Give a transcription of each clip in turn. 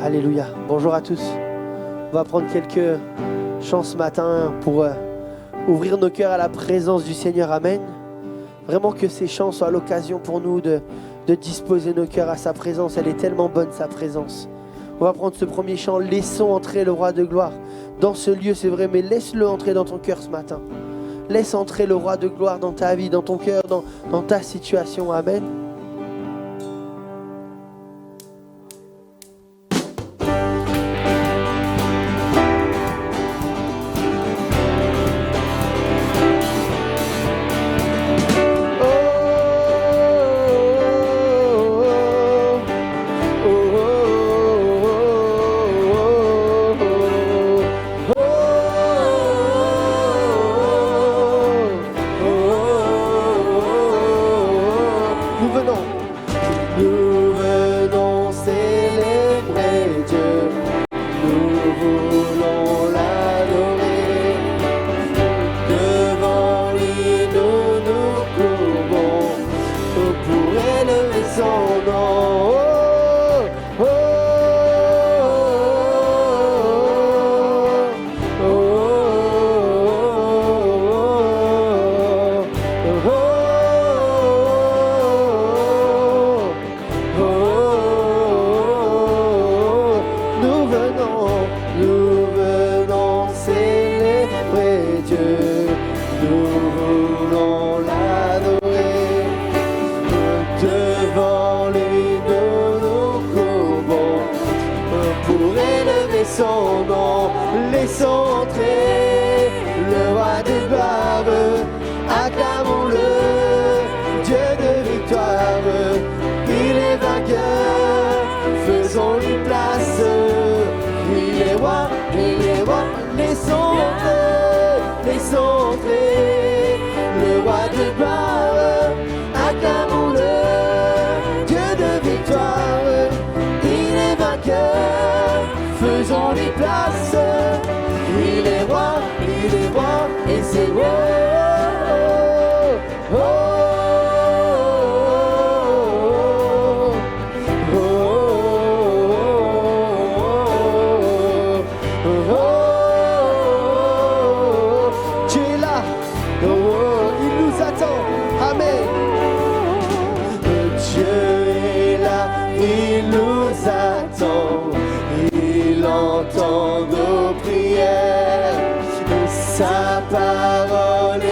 Alléluia. Bonjour à tous. On va prendre quelques chants ce matin pour ouvrir nos cœurs à la présence du Seigneur. Amen. Vraiment que ces chants soient l'occasion pour nous de disposer nos cœurs à sa présence. Elle est tellement bonne, sa présence. On va prendre ce premier chant. Laissons entrer le roi de gloire dans ce lieu, c'est vrai, mais laisse-le entrer dans ton cœur ce matin. Laisse entrer le roi de gloire dans ta vie, dans ton cœur, dans ta situation. Amen. Sa parole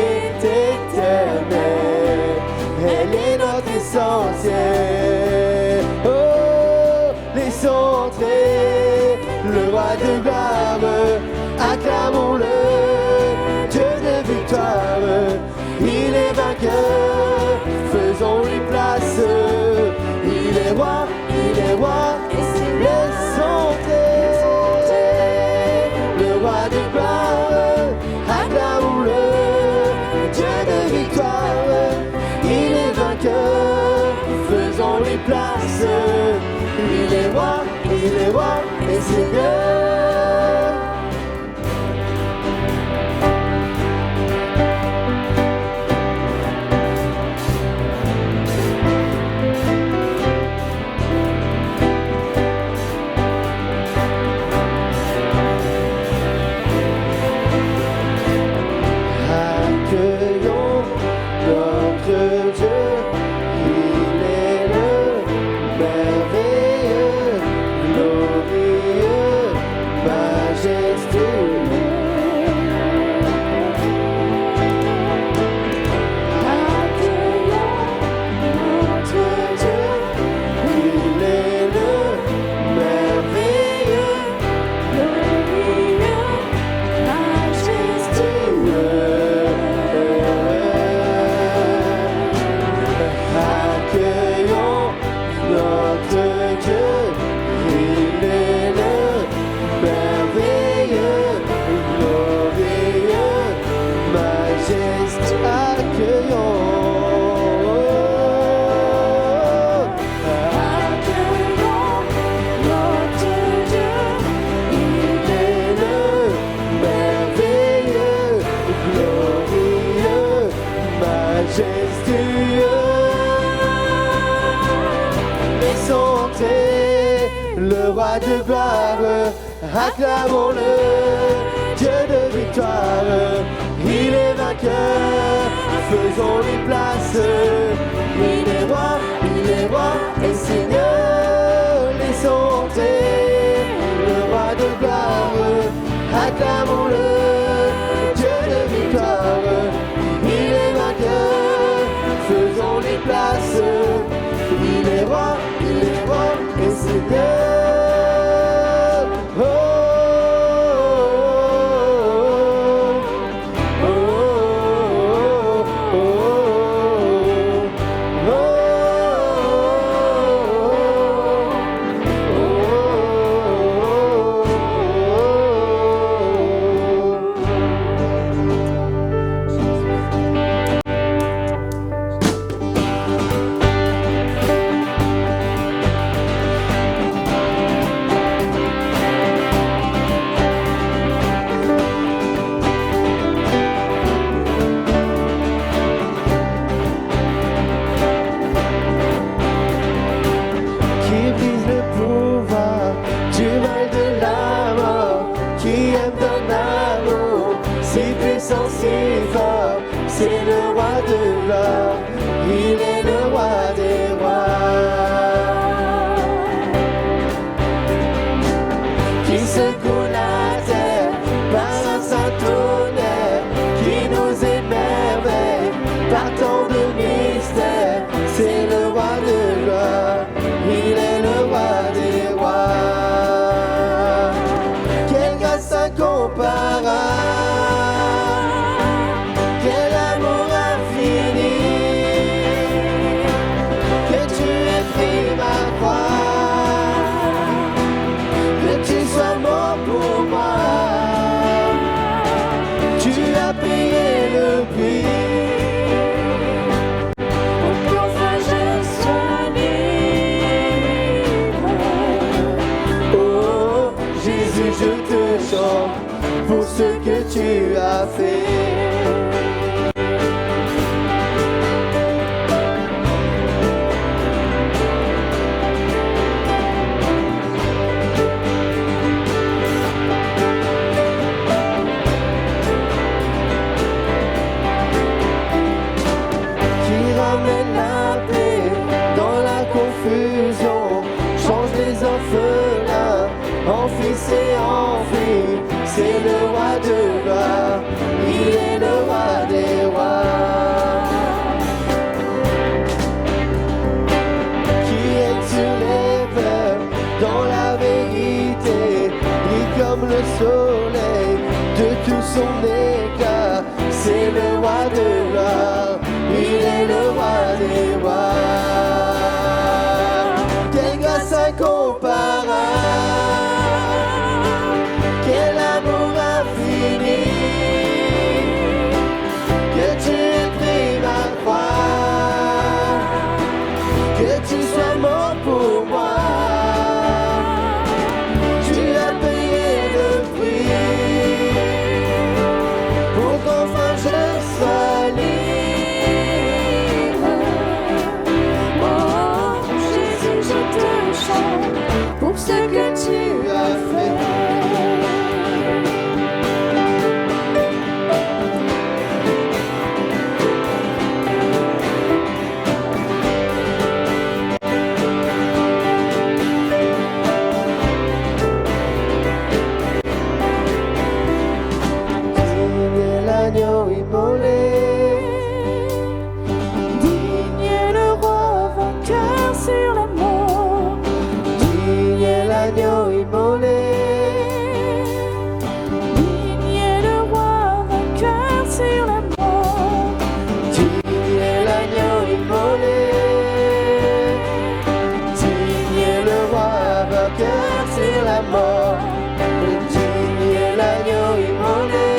de gloire, acclamons-le. Dieu de victoire, il est vainqueur. Faisons-lui place. Il est roi et Seigneur. Laissons entrer le roi de gloire, acclamons-le. Dieu de victoire, il est vainqueur. Faisons-lui place. Il est roi et Seigneur. Oh, oh, oh, oh, oh, c'est le roi de gloire, il est le roi des rois. Qui secoue la terre par un saint tonnerre, qui nous émerveille par tant de mystères. C'est le roi de gloire, il est le roi des rois. Quelle grâce incomparable, pour ce que tu as fait. Qui ramène la paix dans la confusion, change les orphelins en fils et en filles. C'est le roi de gloire, il est le roi des rois. Qui est sur les peuples dans la vérité, brille comme le soleil de tout son éclat. C'est le roi de gloire, il est le roi des rois. Quelle grâce incomparable, quel amour infini, que tu aies pris ma croix, que tu sois mort pour moi. Tu as payé le prix pour qu'enfin je sois libre. Oh Jésus, je te chante pour ce que tu as fait. L'agneau immolé, digne est le roi vainqueur sur la mort. Digne est l'agneau immolé, digne est le roi vainqueur sur la mort. Digne est l'agneau immolé, digne est le roi vainqueur sur la mort. Digne est l'agneau immolé,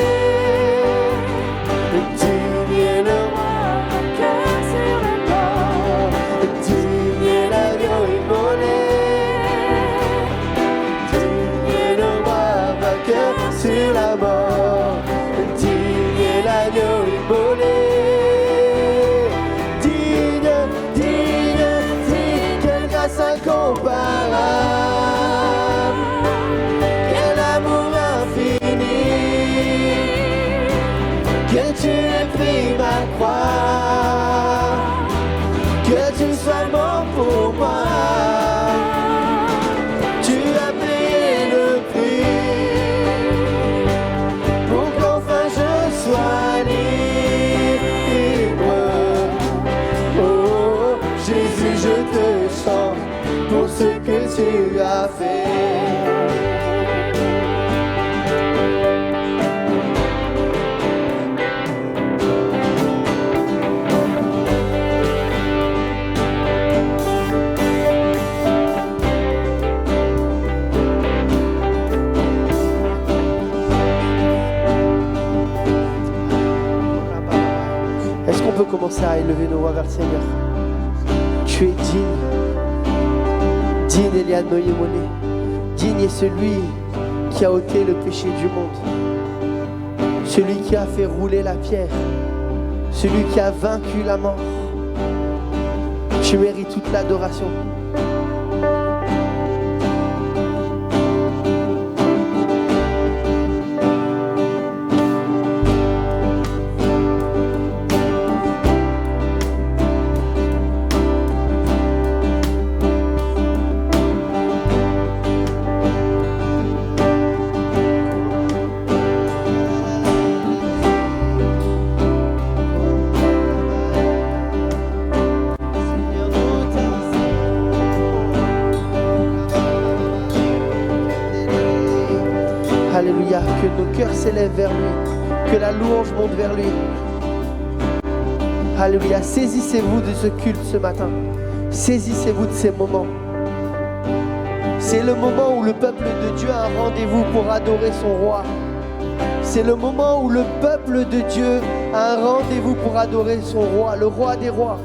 peut commencer à élever nos voix vers le Seigneur. Tu es digne. Digne Eliane Noyemone. Digne est celui qui a ôté le péché du monde. Celui qui a fait rouler la pierre. Celui qui a vaincu la mort. Tu mérites toute l'adoration. Alléluia, que nos cœurs s'élèvent vers lui, que la louange monte vers lui. Alléluia, saisissez-vous de ce culte ce matin. Saisissez-vous de ces moments. C'est le moment où le peuple de Dieu a un rendez-vous pour adorer son roi. C'est le moment où le peuple de Dieu a un rendez-vous pour adorer son roi, le roi des rois.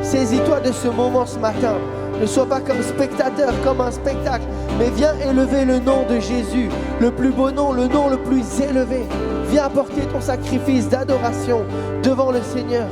Saisis-toi de ce moment ce matin. Ne sois pas comme spectateur, comme un spectacle, mais viens élever le nom de Jésus, le plus beau nom, le nom le plus élevé. Viens apporter ton sacrifice d'adoration devant le Seigneur.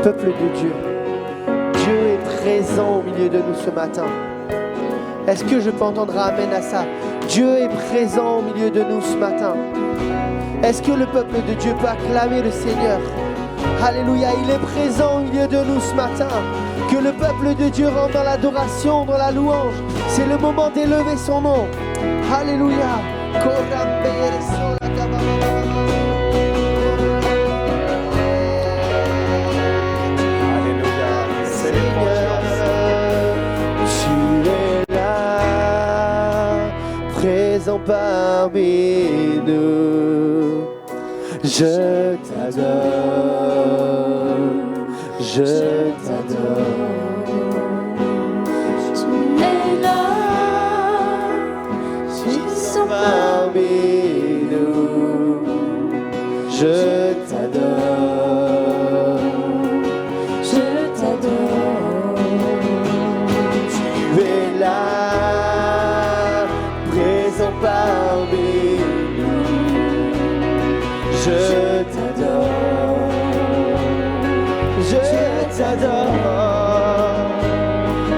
Peuple de Dieu, Dieu est présent au milieu de nous ce matin. Est-ce que je peux entendre amen à ça? Dieu est présent au milieu de nous ce matin. Est-ce que le peuple de Dieu peut acclamer le Seigneur? Alléluia, il est présent au milieu de nous ce matin. Que le peuple de Dieu rentre dans l'adoration, dans la louange. C'est le moment d'élever son nom. Alléluia. Présent parmi nous, je t'adore, je t'adore. Tu es là, Parmi nous, je t'adore. Je t'adore, je t'adore.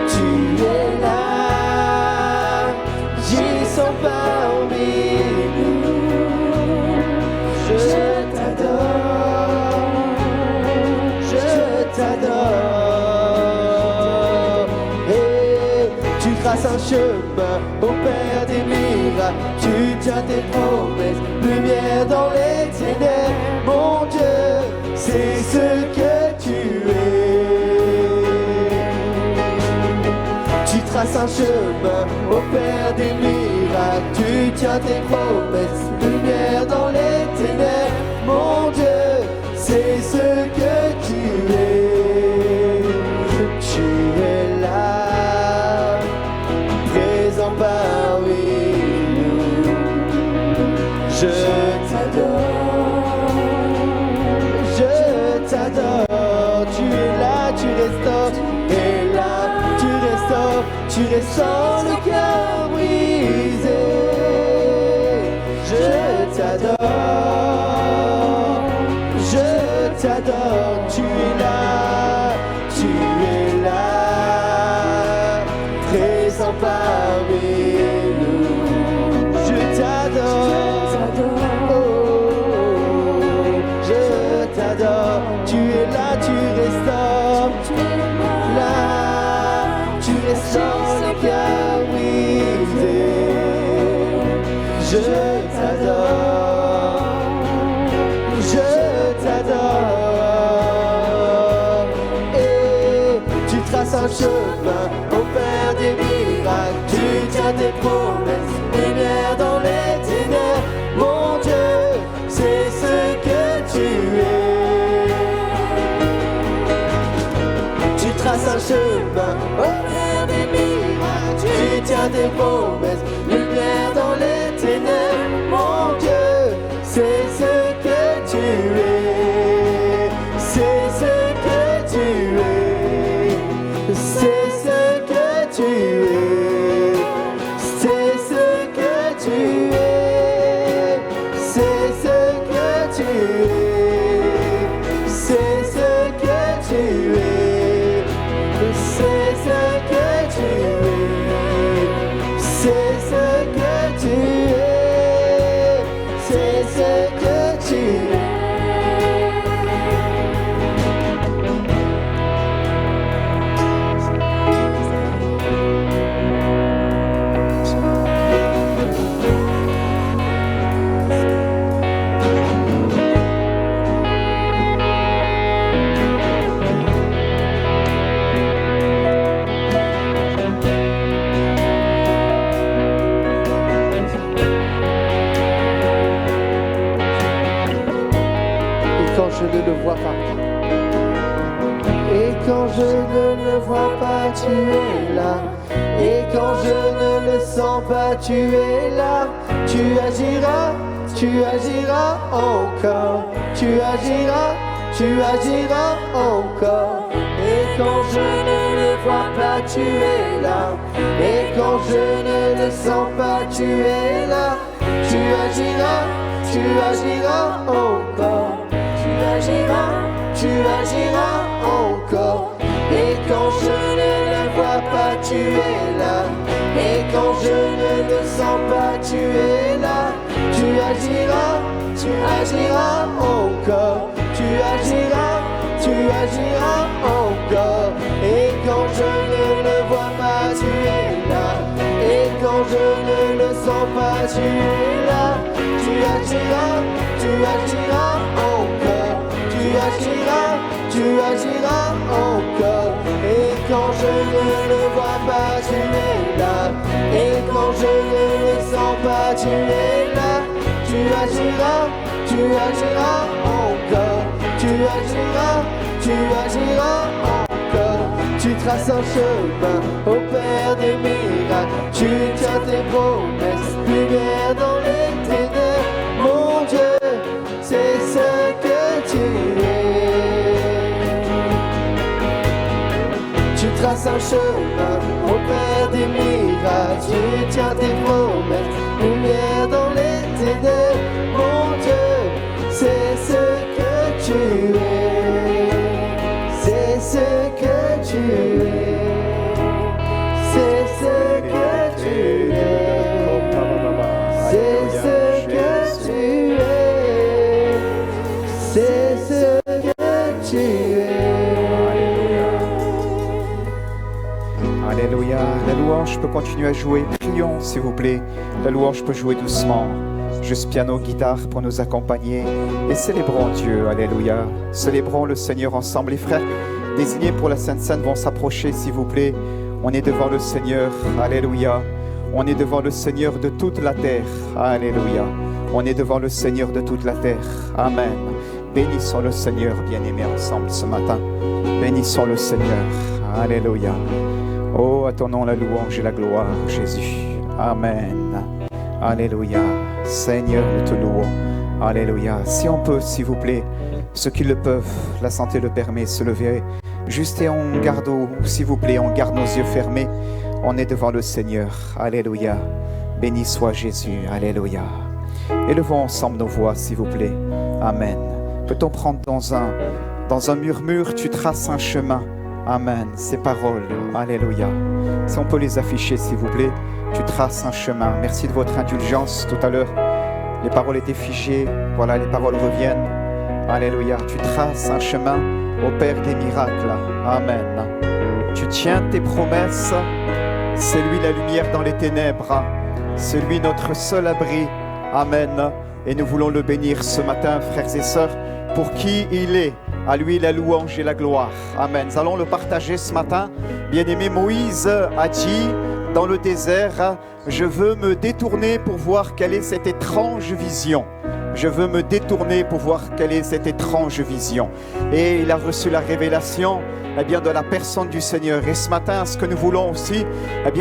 Tu es là, j'y sens parmi nous. Je t'adore, je t'adore. Et tu traces un chemin au Père des miracles. Tu tiens tes promesses, lumière dans les ténèbres. Mon Dieu, c'est ce que tu es. Tu traces un chemin au Père des miracles. Tu tiens tes promesses, lumière dans les ténèbres. Mon Dieu, c'est ce que tu es. Tu es là, présent parmi nous. Je t'adore, je t'adore. Tu es là, tu restaures. Et là, tu restaures le cœur brisé. Je t'adore, je t'adore. Tu es là, présent parmi nous. Je t'adore, oh, je t'adore. Tu es là, tu restaures. Là, tu restaures le cœur brisé. Je t'adore, je t'adore. Et tu traces un chemin au Père des miracles. Tu tiens tes promesses, lumière dans les ténèbres. Mon Dieu, c'est ce que tu es. Tu traces un chemin au Père des miracles. Tu tiens tes promesses, lumière dans les ténèbres. Mon Dieu, c'est ce que tu es. C'est ce que tu es. C'est ce que tu es. C'est ce que tu es. C'est ce que tu es. C'est ce que tu es. C'est ce que tu es. C'est ce que tu es. C'est ce que tu es. Je ne le vois pas. Et quand je ne le vois pas, tu es là. Et quand je ne le sens pas, tu es là. Tu agiras encore. Tu agiras encore. Et quand je ne le vois pas, tu es là. Et quand je ne le sens pas, tu es là. Tu agiras encore. Tu agiras encore. Et quand je ne le vois pas, tu es là. Et quand je ne le sens pas, tu es là. Tu agiras encore. Tu agiras encore. Et quand je ne le vois pas, tu es là. Et quand je ne le sens pas, tu es là. Tu agiras encore. Tu agiras encore. Et quand je ne le vois pas, tu es là. Et quand je ne le sens pas, tu es là. Tu agiras encore. Tu agiras encore. Tu traces un chemin au Père des miracles. Tu tiens tes promesses, lumière dans les ténèbres. Mon Dieu, c'est ce que tu es. Tu traces un chemin au Père des miracles. Tu tiens tes promesses, lumière dans les ténèbres. Mon Dieu, C'est ce que tu es. C'est ce que tu es. C'est ce que tu es. C'est ce que tu es. C'est ce que tu es. Alléluia. La louange peut continuer à jouer. Prions, s'il vous plaît. La louange peut jouer doucement. Juste piano, guitare pour nous accompagner. Et célébrons Dieu. Alléluia. Célébrons le Seigneur ensemble. Les frères désignés pour la Sainte Seine vont s'approcher, s'il vous plaît. On est devant le Seigneur. Alléluia. On est devant le Seigneur de toute la terre. Alléluia. On est devant le Seigneur de toute la terre. Amen. Bénissons le Seigneur, bien-aimés, ensemble ce matin. Bénissons le Seigneur. Alléluia. Oh, à ton nom la louange et la gloire, Jésus. Amen. Alléluia. Seigneur, nous te louons. Alléluia. Si on peut, s'il vous plaît, ceux qui le peuvent, la santé le permet, se lever. Juste et on garde, s'il vous plaît, on garde nos yeux fermés. On est devant le Seigneur. Alléluia. Béni soit Jésus. Alléluia. Élevons ensemble nos voix, s'il vous plaît. Amen. Peut-on prendre dans un murmure, tu traces un chemin. Amen. Ces paroles. Alléluia. Si on peut les afficher, s'il vous plaît. Tu traces un chemin. Merci de votre indulgence. Tout à l'heure, les paroles étaient figées. Voilà, les paroles reviennent. Alléluia. Tu traces un chemin au Père des miracles. Amen. Tu tiens tes promesses. C'est lui la lumière dans les ténèbres. C'est lui notre seul abri. Amen. Et nous voulons le bénir ce matin, frères et sœurs, pour qui il est. À lui la louange et la gloire. Amen. Nous allons le partager ce matin. Bien-aimé, Moïse a dit dans le désert, je veux me détourner pour voir quelle est cette étrange vision. Je veux me détourner pour voir quelle est cette étrange vision. Et il a reçu la révélation de la personne du Seigneur. Et ce matin, ce que nous voulons aussi,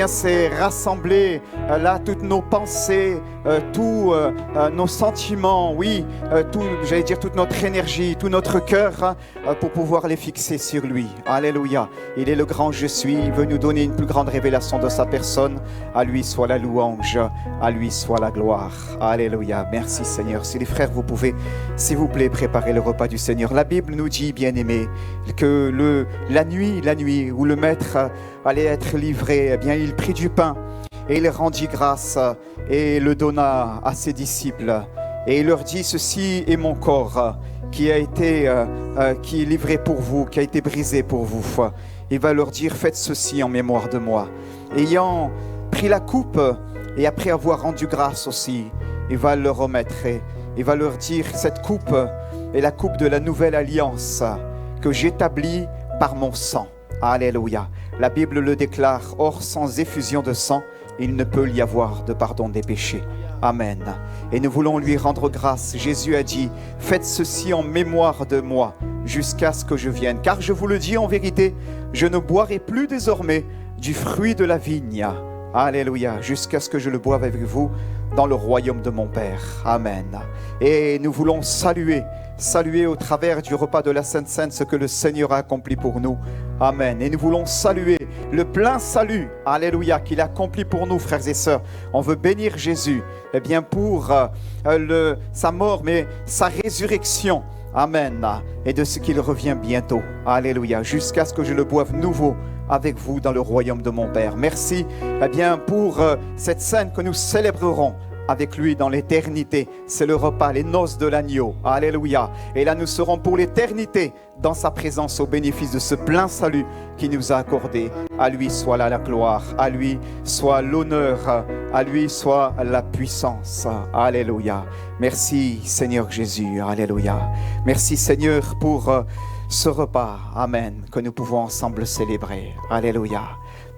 c'est rassembler là toutes nos pensées, tous nos sentiments, toute notre énergie, tout notre cœur, pour pouvoir les fixer sur lui. Alléluia. Il est le grand je suis. Il veut nous donner une plus grande révélation de sa personne. À lui soit la louange, à lui soit la gloire. Alléluia. Merci Seigneur. Si les frères, vous pouvez, s'il vous plaît, préparer le repas du Seigneur. La Bible nous dit, bien-aimés, que la nuit où le maître allait être livré, il prit du pain et il rendit grâce et le donna à ses disciples. Et il leur dit, ceci est mon corps qui est livré pour vous, qui a été brisé pour vous. Il va leur dire, faites ceci en mémoire de moi. Ayant pris la coupe et après avoir rendu grâce aussi, il va leur remettre. Il va leur dire, cette coupe est la coupe de la nouvelle alliance que j'établis par mon sang. Alléluia. La Bible le déclare, or sans effusion de sang, il ne peut y avoir de pardon des péchés. Amen. Et nous voulons lui rendre grâce. Jésus a dit, faites ceci en mémoire de moi, jusqu'à ce que je vienne. Car je vous le dis en vérité, je ne boirai plus désormais du fruit de la vigne. Alléluia. Jusqu'à ce que je le boive avec vous dans le royaume de mon Père. Amen. Et nous voulons saluer au travers du repas de la Sainte Seine ce que le Seigneur a accompli pour nous. Amen. Et nous voulons saluer le plein salut, alléluia, qu'il a accompli pour nous, frères et sœurs. On veut bénir Jésus, pour sa mort, mais sa résurrection. Amen. Et de ce qu'il revient bientôt. Alléluia. Jusqu'à ce que je le boive nouveau avec vous dans le royaume de mon Père. Merci, pour cette scène que nous célébrerons avec lui dans l'éternité. C'est le repas, les noces de l'agneau. Alléluia. Et là, nous serons pour l'éternité dans sa présence au bénéfice de ce plein salut qu'il nous a accordé. À lui soit la gloire, à lui soit l'honneur, à lui soit la puissance. Alléluia. Merci Seigneur Jésus. Alléluia. Merci Seigneur pour ce repas. Amen. Que nous pouvons ensemble célébrer. Alléluia.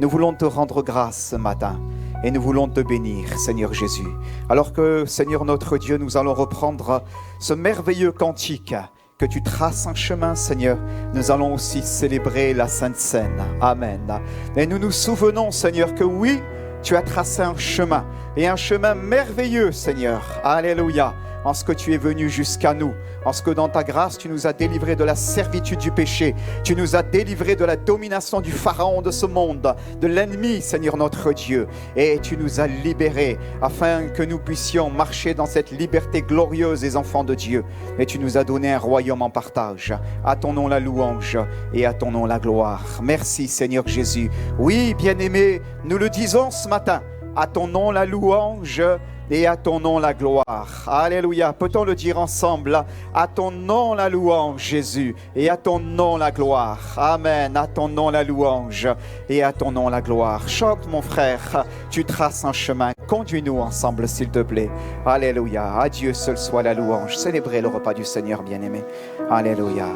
Nous voulons te rendre grâce ce matin. Et nous voulons te bénir, Seigneur Jésus. Alors que, Seigneur notre Dieu, nous allons reprendre ce merveilleux cantique que tu traces un chemin, Seigneur. Nous allons aussi célébrer la Sainte Seine. Amen. Et nous nous souvenons, Seigneur, que oui, tu as tracé un chemin. Et un chemin merveilleux, Seigneur. Alléluia. en ce que tu es venu jusqu'à nous, en ce que dans ta grâce, tu nous as délivrés de la servitude du péché, tu nous as délivrés de la domination du pharaon de ce monde, de l'ennemi, Seigneur notre Dieu, et tu nous as libérés afin que nous puissions marcher dans cette liberté glorieuse des enfants de Dieu. Et tu nous as donné un royaume en partage. À ton nom la louange et à ton nom la gloire. Merci Seigneur Jésus. Oui, bien-aimé, nous le disons ce matin, à ton nom la louange et à ton nom la gloire. Alléluia. Peut-on le dire ensemble? À ton nom la louange, Jésus, et à ton nom la gloire. Amen. À ton nom la louange et à ton nom la gloire. Chante, mon frère, tu traces un chemin. Conduis-nous ensemble, s'il te plaît. Alléluia. À Dieu seul soit la louange. Célébrez le repas du Seigneur, bien-aimé. Alléluia.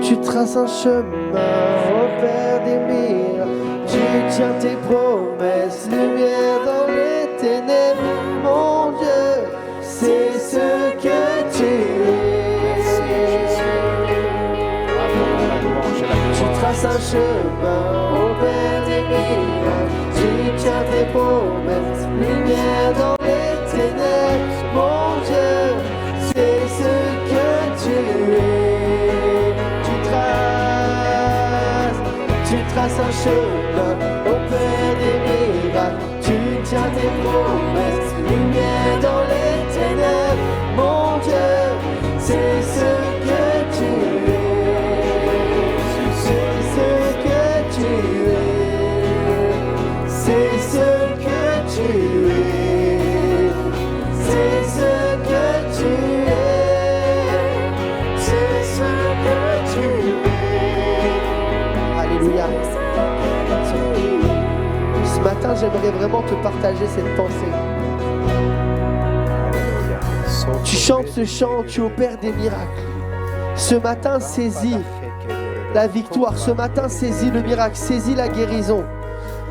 Tu traces un chemin, ô Père des miracles. Tu tiens tes promesses, lumière dans les ténèbres. Mon Dieu, c'est ce que tu es. Tu traces un chemin, ô Père des miracles. Tu tiens tes promesses, lumière dans les ténèbres. Mon Dieu, c'est ce que tu es. Tu traces un chemin, au Père des miracles. Tu tiens tes promesses, lumière dans les ténèbres. Mon Dieu, c'est ce que tu es. C'est ce que tu es. C'est ce que tu es. C'est ce que tu es. C'est ce que tu es. Alléluia. Ce matin, j'aimerais vraiment te partager cette pensée. Tu chantes ce chant, tu opères des miracles. Ce matin, saisis la victoire. Ce matin, saisis le miracle, saisis la guérison.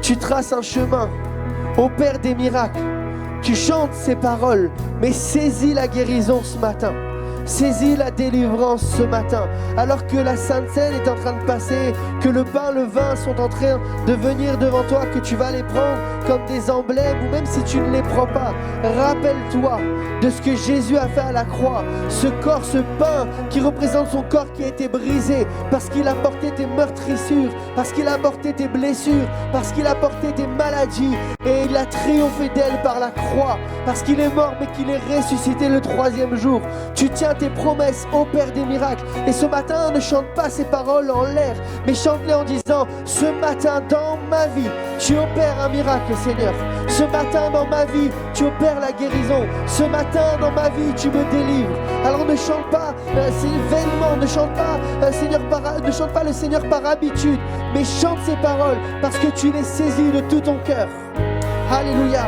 Tu traces un chemin, opères des miracles. Tu chantes ces paroles, mais saisis la guérison ce matin. Saisis la délivrance ce matin, alors que la Sainte Seine est en train de passer, que le pain, le vin sont en train de venir devant toi, que tu vas les prendre comme des emblèmes, ou même si tu ne les prends pas, rappelle-toi de ce que Jésus a fait à la croix. Ce corps, ce pain qui représente son corps qui a été brisé, parce qu'il a porté tes meurtrissures, parce qu'il a porté tes blessures, parce qu'il a porté tes maladies, et il a triomphé d'elles par la croix, parce qu'il est mort mais qu'il est ressuscité le troisième jour. Tu tiens tes promesses, opère des miracles. Et ce matin, ne chante pas ces paroles en l'air, mais chante-les en disant: ce matin dans ma vie, tu opères un miracle, Seigneur. Ce matin dans ma vie, tu opères la guérison. Ce matin dans ma vie, tu me délivres. Alors ne chante pas vainement, ne chante pas ne chante pas le Seigneur par habitude, mais chante ces paroles parce que tu les saisis de tout ton cœur. Alléluia.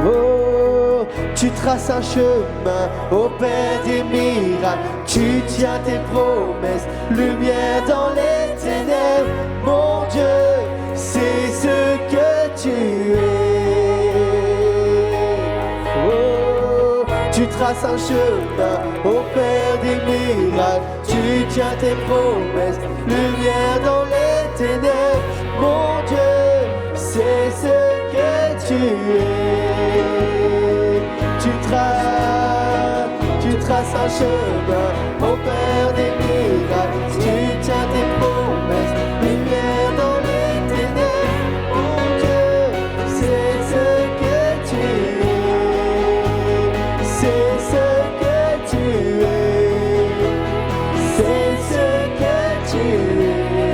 Oh, tu traces un chemin, opère des miracles. Tu tiens tes promesses, lumière dans les ténèbres. Mon Dieu, c'est ce que tu es. Oh, tu traces un chemin, opère des miracles. Tu tiens tes promesses, lumière dans les ténèbres. Mon Dieu, c'est ce que tu es. Tu traces un chemin, opère des miracles. Tu tiens tes promesses, lumière dans les ténèbres. Mon Dieu, c'est ce que tu es. C'est ce que tu es. C'est ce que tu es.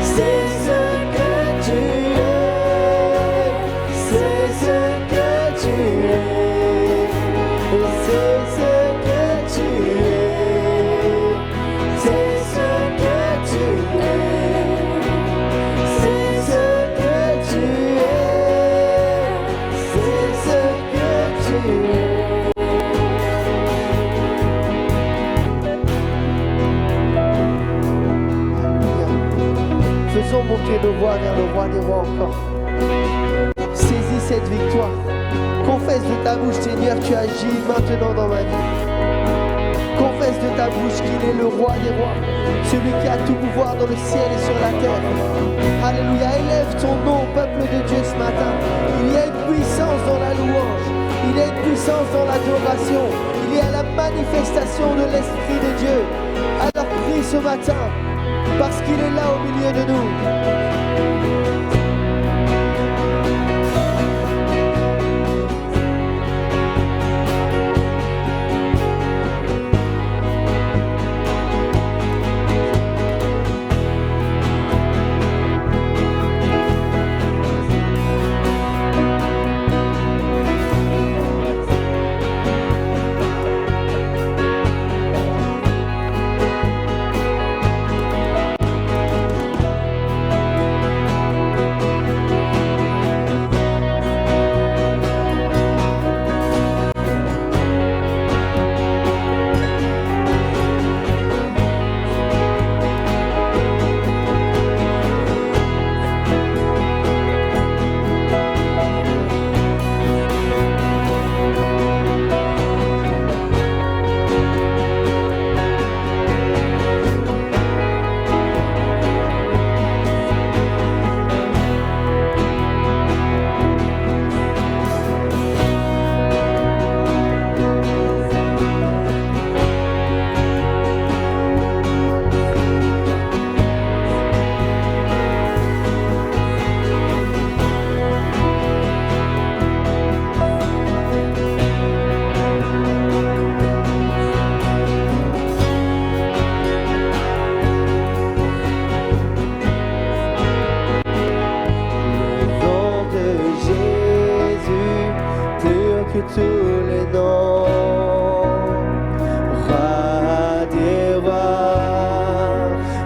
C'est ce que tu es. C'est ce que tu es. C'est ce que tu es. C'est ce que tu es. C'est ce que tu es. C'est ce que tu es. Faisons monter nos voix vers le roi des rois encore. Saisis cette victoire. Confesse de ta bouche, Seigneur, tu agis maintenant dans ma vie. Confesse de ta bouche qu'il est le roi des rois, celui qui a tout pouvoir dans le ciel et sur la terre. Alléluia, élève ton nom, peuple de Dieu, ce matin. Il y a une puissance dans la louange. Il y a une puissance dans l'adoration. Il y a la manifestation de l'Esprit de Dieu. Alors prie ce matin, parce qu'il est là au milieu de nous.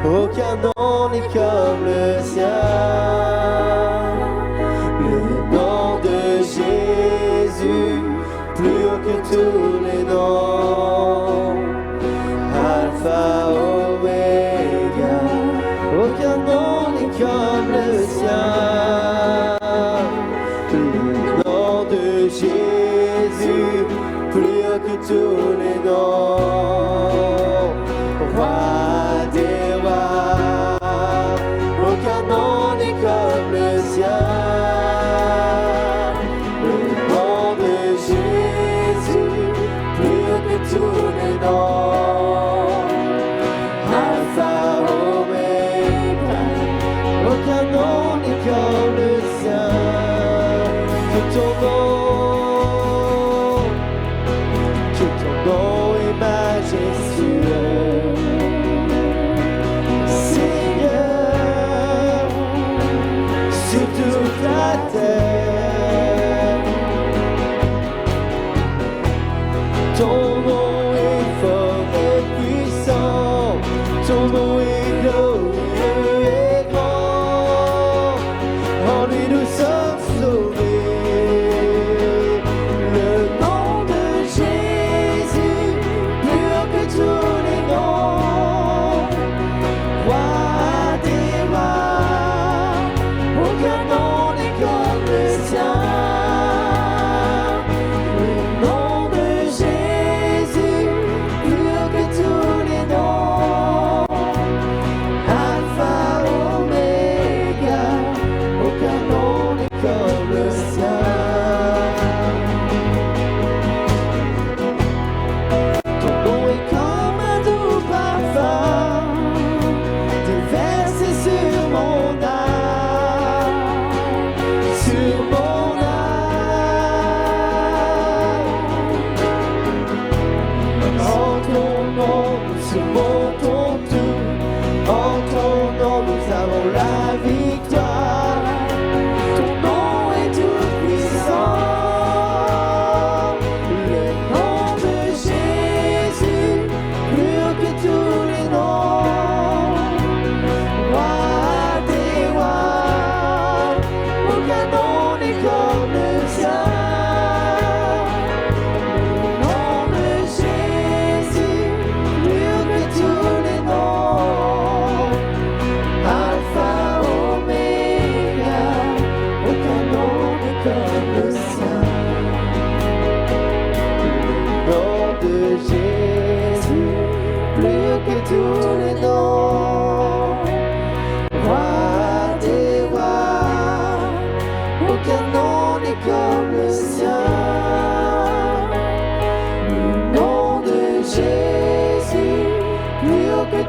Aucun nom n'est comme le sien.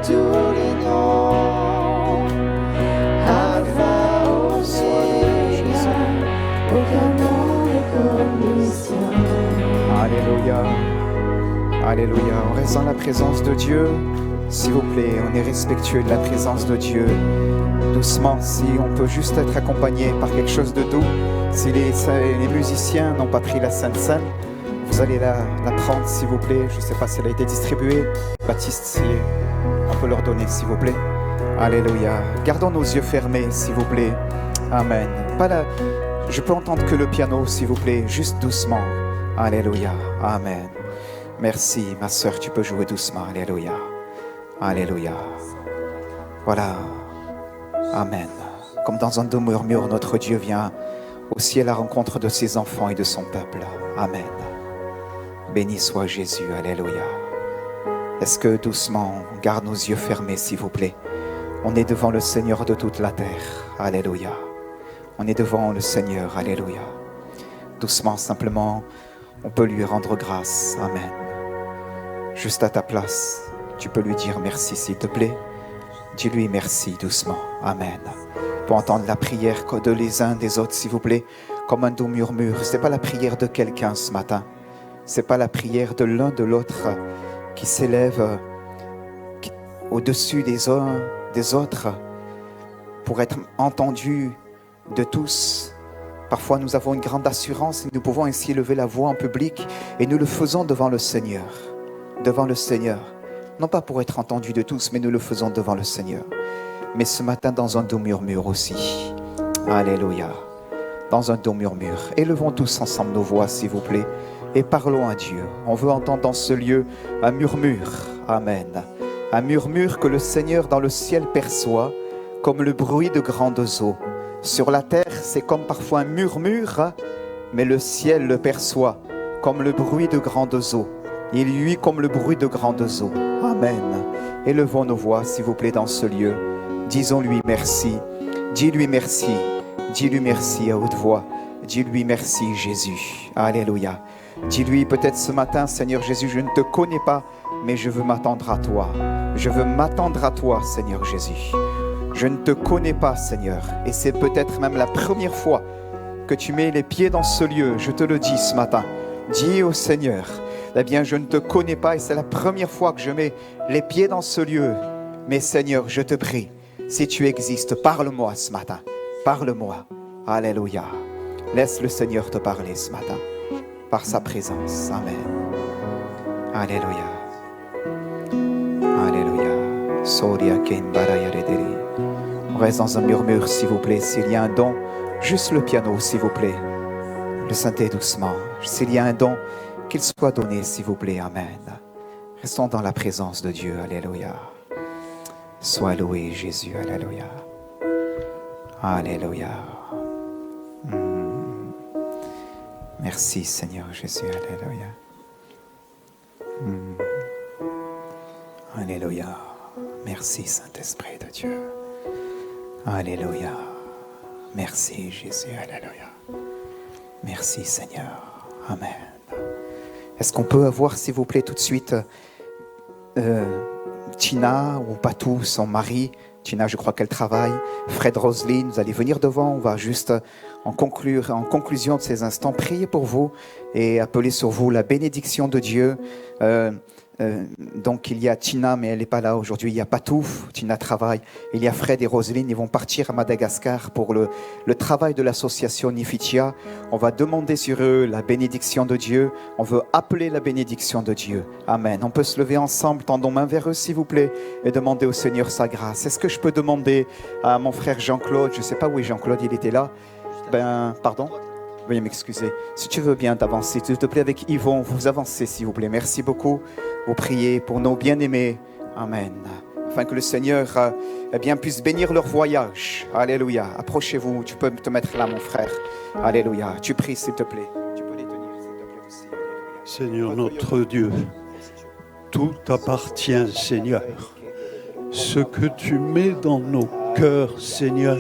tous les noms. Alpha, Oméga, aucun nom n'est comme le sien. Alléluia. Alléluia. On reste dans la présence de Dieu. S'il vous plaît, on est respectueux de la présence de Dieu. Doucement, si on peut juste être accompagné par quelque chose de doux. Si les musiciens n'ont pas pris la Sainte Seine, vous allez la prendre, s'il vous plaît. Je ne sais pas si elle a été distribuée. Baptiste, si on peut leur donner, s'il vous plaît. Alléluia. Gardons nos yeux fermés, s'il vous plaît. Amen. Je peux entendre que le piano, s'il vous plaît, juste doucement. Alléluia. Amen. Merci, ma sœur, tu peux jouer doucement. Alléluia. Alléluia. Voilà. Amen. Comme dans un doux murmure, notre Dieu vient aussi à la rencontre de ses enfants et de son peuple. Amen. Béni soit Jésus. Alléluia. Est-ce que doucement, on garde nos yeux fermés, s'il vous plaît? On est devant le Seigneur de toute la terre. Alléluia. On est devant le Seigneur. Alléluia. Doucement, simplement, on peut lui rendre grâce. Amen. Juste à ta place, tu peux lui dire merci, s'il te plaît. Dis-lui merci doucement. Amen. Pour entendre la prière de les uns des autres, s'il vous plaît, comme un doux murmure. Ce n'est pas la prière de quelqu'un ce matin. Ce n'est pas la prière de l'un de l'autre qui s'élève au-dessus des uns des autres pour être entendu de tous. Parfois, nous avons une grande assurance et nous pouvons ainsi élever la voix en public et nous le faisons devant le Seigneur. Devant le Seigneur. Non pas pour être entendu de tous, mais nous le faisons devant le Seigneur. Mais ce matin, dans un doux murmure aussi. Alléluia. Dans un doux murmure. Élevons tous ensemble nos voix, s'il vous plaît, et parlons à Dieu. On veut entendre dans ce lieu un murmure. Amen. Un murmure que le Seigneur dans le ciel perçoit comme le bruit de grandes eaux. Sur la terre, c'est comme parfois un murmure, mais le ciel le perçoit comme le bruit de grandes eaux. Il lui comme le bruit de grandes eaux. Amen. Élevons nos voix, s'il vous plaît, dans ce lieu. Disons-lui merci. Dis-lui merci. Dis-lui merci à haute voix. Dis-lui merci, Jésus. Alléluia. Dis-lui peut-être ce matin, Seigneur Jésus, je ne te connais pas, mais je veux m'attendre à toi. Je veux m'attendre à toi, Seigneur Jésus. Je ne te connais pas, Seigneur. Et c'est peut-être même la première fois que tu mets les pieds dans ce lieu. Je te le dis ce matin. Dis au Seigneur, eh bien, je ne te connais pas et c'est la première fois que je mets les pieds dans ce lieu. Mais Seigneur, je te prie, si tu existes, parle-moi ce matin. Parle-moi. Alléluia. Laisse le Seigneur te parler ce matin. Par sa présence. Amen. Alléluia. Alléluia. Soria Kembaraya Rederi. On reste dans un murmure, s'il vous plaît. S'il y a un don, juste le piano, s'il vous plaît. Le synthé doucement. S'il y a un don, qu'il soit donné, s'il vous plaît. Amen. Restons dans la présence de Dieu. Alléluia. Sois loué, Jésus. Alléluia. Alléluia. Merci, Seigneur Jésus. Alléluia. Alléluia. Merci, Saint-Esprit de Dieu. Alléluia. Merci, Jésus. Alléluia. Merci, Seigneur. Amen. Est-ce qu'on peut avoir, s'il vous plaît, tout de suite, Tina ou Patou, son mari? Tina, je crois qu'elle travaille. Fred, Roselyne, vous allez venir devant. On va juste, en conclusion de ces instants, prier pour vous et appeler sur vous la bénédiction de Dieu. Donc il y a Tina, mais elle n'est pas là aujourd'hui. Il y a Patou, Tina travaille. Il y a Fred et Roselyne, ils vont partir à Madagascar pour le travail de l'association Nifitia. On va demander sur eux la bénédiction de Dieu. On veut appeler la bénédiction de Dieu. Amen. On peut se lever ensemble, tendons main vers eux s'il vous plaît et demander au Seigneur sa grâce. Est-ce que je peux demander à mon frère Jean-Claude, je ne sais pas où est Jean-Claude, il était là. Pardon ? Veuillez m'excuser. Si tu veux bien t'avancer, s'il te plaît, avec Yvon, vous avancez, s'il vous plaît. Merci beaucoup. Vous priez pour nos bien-aimés. Amen. Afin que le Seigneur puisse bénir leur voyage. Alléluia. Approchez-vous. Tu peux te mettre là, mon frère. Alléluia. Tu pries, s'il te plaît. Tu peux les tenir, s'il te plaît aussi. Alléluia. Seigneur notre Dieu, tout t'appartient, Seigneur. Ce que tu mets dans nos cœurs, Seigneur,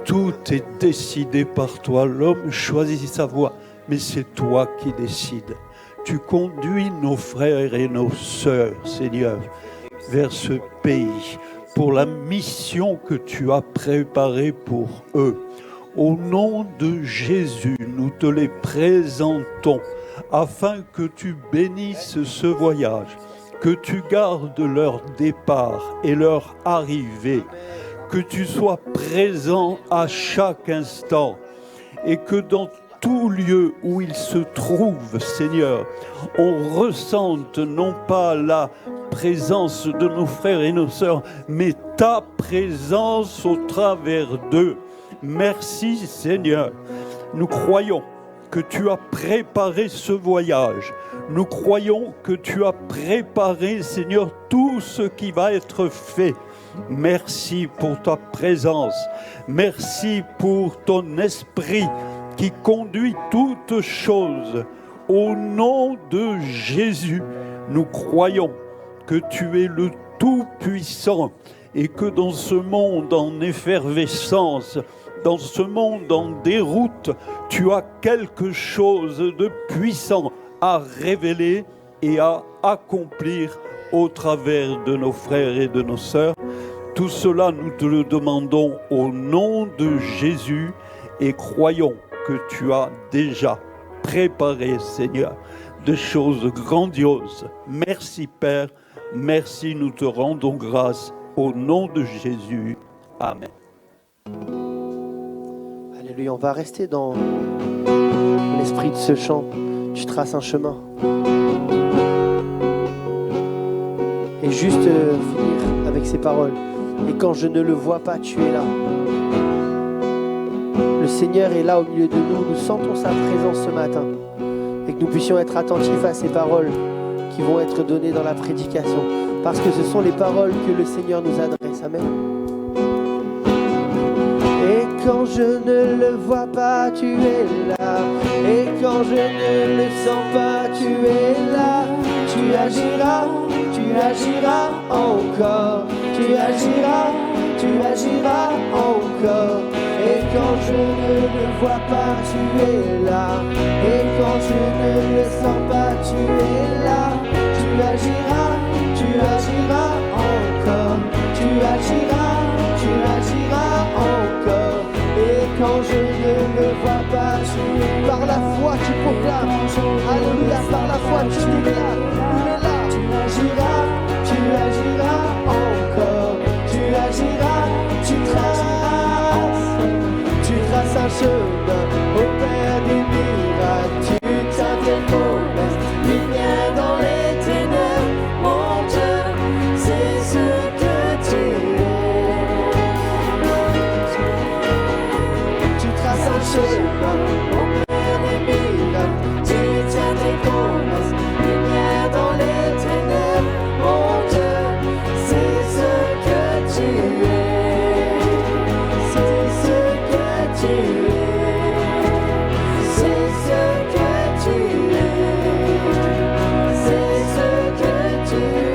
tout est décidé par toi. L'homme choisit sa voie, mais c'est toi qui décides. Tu conduis nos frères et nos sœurs, Seigneur. vers ce pays, pour la mission que tu as préparée pour eux. Au nom de Jésus, nous te les présentons afin que tu bénisses ce voyage, que tu gardes leur départ et leur arrivée, que tu sois présent à chaque instant et que dans tout lieu où ils se trouvent, Seigneur, on ressente non pas la présence de nos frères et nos sœurs, mais ta présence au travers d'eux. Merci Seigneur. Nous croyons que tu as préparé ce voyage. Nous croyons que tu as préparé, Seigneur, tout ce qui va être fait. Merci pour ta présence. Merci pour ton esprit qui conduit toutes choses. Au nom de Jésus, nous croyons que tu es le Tout-Puissant et que dans ce monde en effervescence, dans ce monde en déroute, tu as quelque chose de puissant à révéler et à accomplir au travers de nos frères et de nos sœurs. Tout cela, nous te le demandons au nom de Jésus et croyons que tu as déjà préparé, Seigneur, de choses grandioses. Merci Père, merci, nous te rendons grâce au nom de Jésus. Amen. Alléluia, on va rester dans l'esprit de ce chant. Tu traces un chemin. Et juste finir avec ces paroles. Et quand je ne le vois pas, tu es là. Le Seigneur est là au milieu de nous. Nous sentons sa présence ce matin. Et que nous puissions être attentifs à ces paroles qui vont être données dans la prédication. Parce que ce sont les paroles que le Seigneur nous adresse. Amen. Et quand je ne le vois pas, tu es là. Et quand je ne le sens pas, tu es là. Tu agiras encore. Tu agiras encore. Et quand je ne le vois pas, tu es là. Et quand je ne le sens pas, tu es là. Tu agiras encore. Tu agiras encore. Et quand je ne le vois pas, par la foi tu proclames. Alléluia, par la foi tu déclares. Il est là. Tu agiras encore. Tu agiras, tu traces un chemin au Père des miracles. Tu tiens tes promesses, lumière dans les ténèbres. Mon Dieu, c'est ce que tu es. Tu traces un chemin au Père des miracles. Tu tiens tes promesses, lumière dans les ténèbres. Mon Dieu, c'est ce que tu es. C'est ce que tu es. C'est ce que tu es. C'est ce que tu es.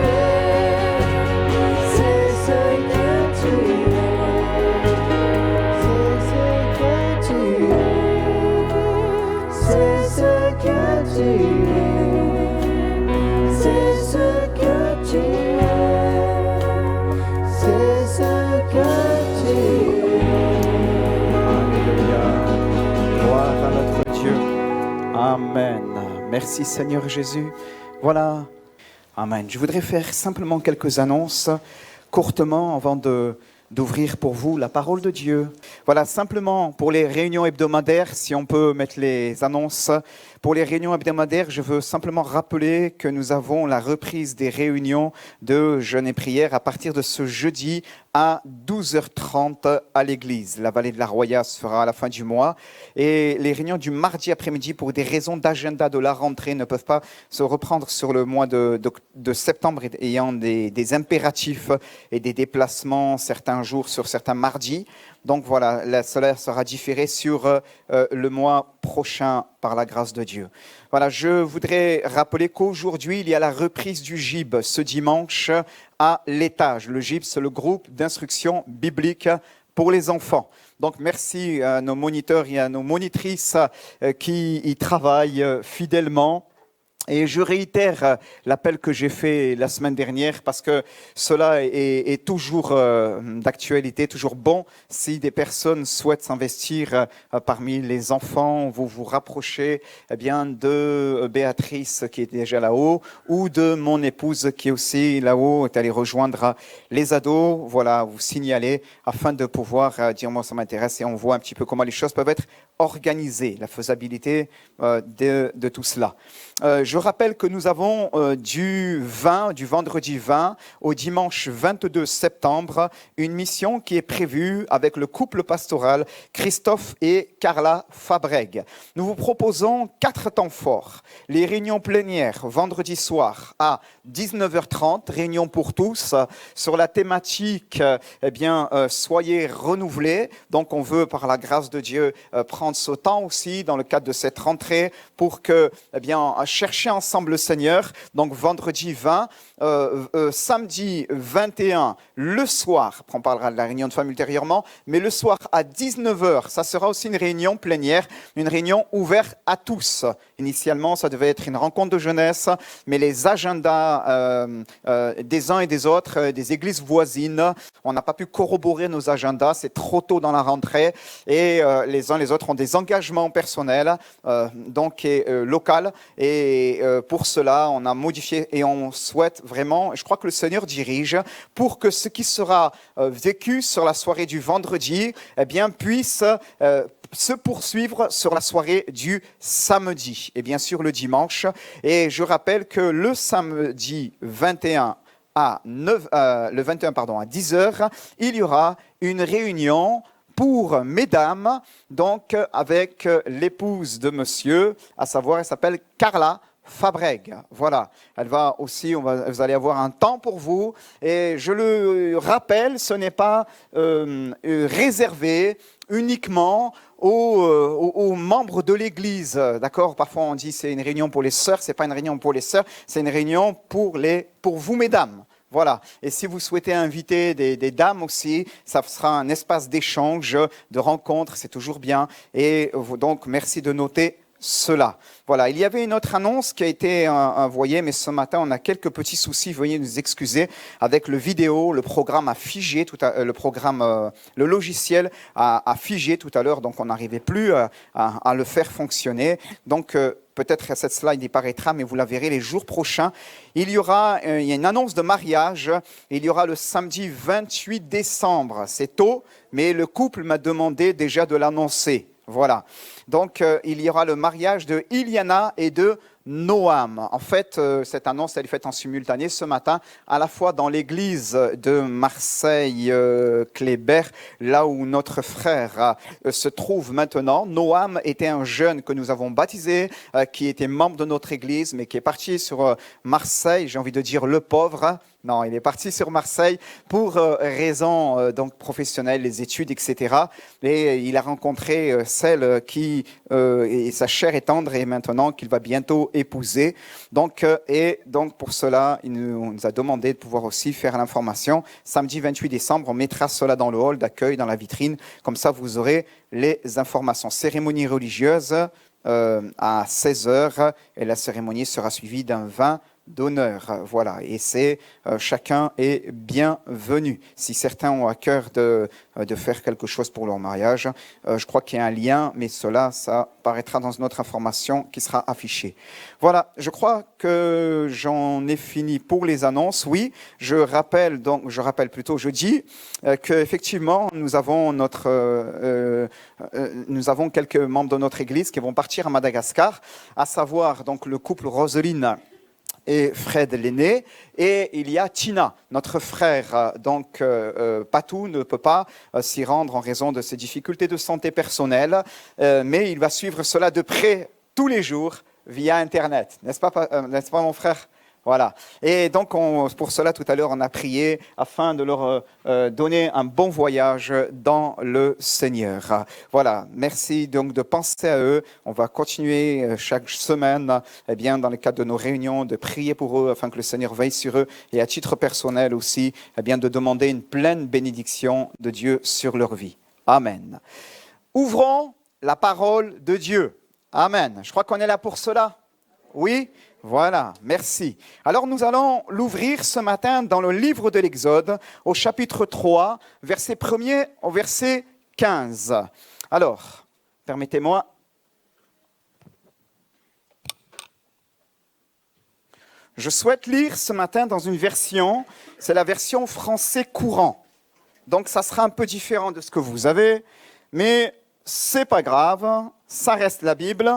C'est ce que tu es. C'est ce que tu es. C'est ce que tu es. C'est ce que tu es. Alléluia. Gloire à notre Dieu. Amen. Merci Seigneur Jésus. Voilà. Amen. Je voudrais faire simplement quelques annonces courtement avant d'ouvrir pour vous la parole de Dieu. Voilà, simplement pour les réunions hebdomadaires, si on peut mettre les annonces. Pour les réunions hebdomadaires, je veux simplement rappeler que nous avons la reprise des réunions de jeûne et prière à partir de ce jeudi à 12h30 à l'église. La vallée de la Roya se fera à la fin du mois. Et les réunions du mardi après-midi, pour des raisons d'agenda de la rentrée, ne peuvent pas se reprendre sur le mois de septembre, ayant des impératifs et des déplacements certains jours sur certains mardis. Donc voilà, cela sera différé sur le mois prochain par la grâce de Dieu. Voilà, je voudrais rappeler qu'aujourd'hui, il y a la reprise du GIB ce dimanche à l'étage. Le GIB, c'est le groupe d'instruction biblique pour les enfants. Donc merci à nos moniteurs et à nos monitrices qui y travaillent fidèlement. Et je réitère l'appel que j'ai fait la semaine dernière parce que cela est toujours d'actualité, toujours bon. Si des personnes souhaitent s'investir parmi les enfants, vous vous rapprochez eh bien, de Béatrice qui est déjà là-haut ou de mon épouse qui est aussi là-haut, est allée rejoindre les ados. Voilà, vous signalez afin de pouvoir dire moi ça m'intéresse et on voit un petit peu comment les choses peuvent être organisées, la faisabilité de tout cela. Je rappelle que nous avons du vendredi 20 au dimanche 22 septembre, une mission qui est prévue avec le couple pastoral Christophe et Carla Fabreg. Nous vous proposons 4 temps forts. Les réunions plénières vendredi soir à 19h30, réunion pour tous sur la thématique soyez renouvelés. Donc on veut par la grâce de Dieu prendre ce temps aussi dans le cadre de cette rentrée pour que chercher ensemble le Seigneur. Donc vendredi 20, samedi 21, le soir, on parlera de la réunion de femmes ultérieurement, mais le soir à 19h, ça sera aussi une réunion plénière, une réunion ouverte à tous. Initialement, ça devait être une rencontre de jeunesse, mais les agendas des uns et des autres, des églises voisines, on n'a pas pu corroborer nos agendas, c'est trop tôt dans la rentrée, et les uns et les autres ont des engagements personnels, local, et pour cela, on a modifié et on souhaite vraiment, je crois que le Seigneur dirige, pour que ce qui sera vécu sur la soirée du vendredi, puisse se poursuivre sur la soirée du samedi et bien sûr le dimanche. Et je rappelle que le samedi 21 à 10h, il y aura une réunion pour mesdames, donc avec l'épouse de monsieur, à savoir, elle s'appelle Carla Fabreg. Voilà, elle va aussi, vous allez avoir un temps pour vous. Et je le rappelle, ce n'est pas réservé uniquement aux membres de l'Église. D'accord ? Parfois on dit c'est une réunion pour les sœurs, c'est pas une réunion pour les sœurs, c'est une réunion pour vous mesdames. Voilà. Et si vous souhaitez inviter des dames aussi, ça sera un espace d'échange, de rencontre, c'est toujours bien. Et donc, merci de noter cela. Voilà. Il y avait une autre annonce qui a été envoyée, mais ce matin, on a quelques petits soucis. Veuillez nous excuser avec le vidéo, le programme a figé, le logiciel a figé tout à l'heure, donc on n'arrivait plus à le faire fonctionner. Donc, peut-être que cette slide y paraîtra, mais vous la verrez les jours prochains. Il y a une annonce de mariage. Il y aura le samedi 28 décembre. C'est tôt, mais le couple m'a demandé déjà de l'annoncer. Voilà. Donc, il y aura le mariage de Iliana et de Noam. En fait, cette annonce, elle est faite en simultané ce matin, à la fois dans l'église de Marseille-Kléber, là où notre frère se trouve maintenant. Noam était un jeune que nous avons baptisé, qui était membre de notre église, mais qui est parti sur Marseille, j'ai envie de dire le pauvre. Non, il est parti sur Marseille pour raisons professionnelles, les études, etc. Et il a rencontré celle qui est sa chair est tendre et maintenant qu'il va bientôt épouser. Donc pour cela, il nous a demandé de pouvoir aussi faire l'information. Samedi 28 décembre, on mettra cela dans le hall d'accueil, dans la vitrine. Comme ça, vous aurez les informations. Cérémonie religieuse à 16h et la cérémonie sera suivie d'un vin d'honneur. Voilà, et chacun est bienvenu. Si certains ont à cœur de faire quelque chose pour leur mariage, je crois qu'il y a un lien, mais ça paraîtra dans une autre information qui sera affichée. Voilà, je crois que j'en ai fini pour les annonces. Oui, je rappelle jeudi qu'effectivement nous avons quelques membres de notre église qui vont partir à Madagascar, à savoir donc le couple Roseline et Fred l'aîné, et il y a Tina, notre frère, Patou ne peut pas s'y rendre en raison de ses difficultés de santé personnelle, mais il va suivre cela de près tous les jours via Internet, n'est-ce pas mon frère ? Voilà. Et donc, pour cela, tout à l'heure, on a prié afin de leur donner un bon voyage dans le Seigneur. Voilà. Merci donc de penser à eux. On va continuer chaque semaine, dans le cadre de nos réunions, de prier pour eux afin que le Seigneur veille sur eux et à titre personnel aussi, de demander une pleine bénédiction de Dieu sur leur vie. Amen. Ouvrons la parole de Dieu. Amen. Je crois qu'on est là pour cela. Oui, voilà, merci. Alors nous allons l'ouvrir ce matin dans le livre de l'Exode, au chapitre 3, verset 1er au verset 15. Alors, permettez-moi. Je souhaite lire ce matin dans une version, c'est la version français courant. Donc ça sera un peu différent de ce que vous avez, mais c'est pas grave, ça reste la Bible.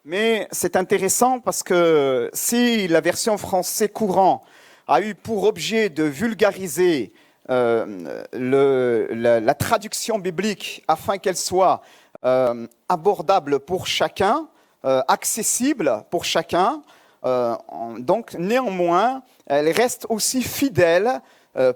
Mais c'est intéressant parce que si la version français courant a eu pour objet de vulgariser la traduction biblique afin qu'elle soit abordable pour chacun, accessible pour chacun, donc néanmoins, elle reste aussi fidèle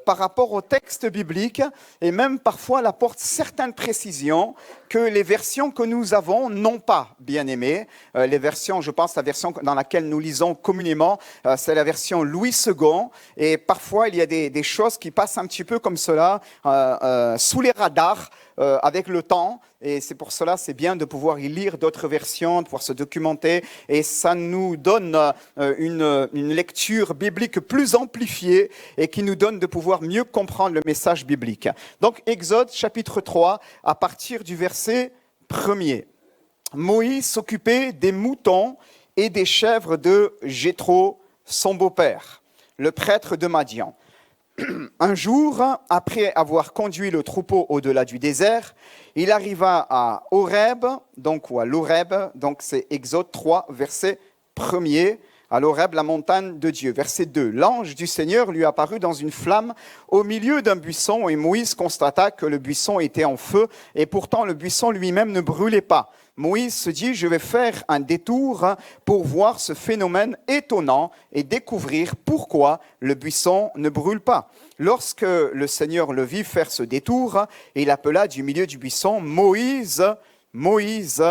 par rapport au texte biblique et même parfois elle apporte certaines précisions que les versions que nous avons n'ont pas, bien aimé. Les versions, je pense, la version dans laquelle nous lisons communément, c'est la version Louis II. Et parfois, il y a des choses qui passent un petit peu comme cela, sous les radars, avec le temps. Et c'est pour cela, c'est bien de pouvoir y lire d'autres versions, de pouvoir se documenter. Et ça nous donne une lecture biblique plus amplifiée et qui nous donne de pouvoir mieux comprendre le message biblique. Donc, Exode, chapitre 3, à partir du verset 1er. Moïse s'occupait des moutons et des chèvres de Jéthro, son beau-père, le prêtre de Madian. Un jour, après avoir conduit le troupeau au-delà du désert, il arriva à Horeb, ou à l'Horeb, donc c'est Exode 3, verset 1er, à l'Horeb, la montagne de Dieu. Verset 2. L'ange du Seigneur lui apparut dans une flamme au milieu d'un buisson et Moïse constata que le buisson était en feu et pourtant le buisson lui-même ne brûlait pas. Moïse se dit, je vais faire un détour pour voir ce phénomène étonnant et découvrir pourquoi le buisson ne brûle pas. Lorsque le Seigneur le vit faire ce détour, il appela du milieu du buisson, Moïse, Moïse,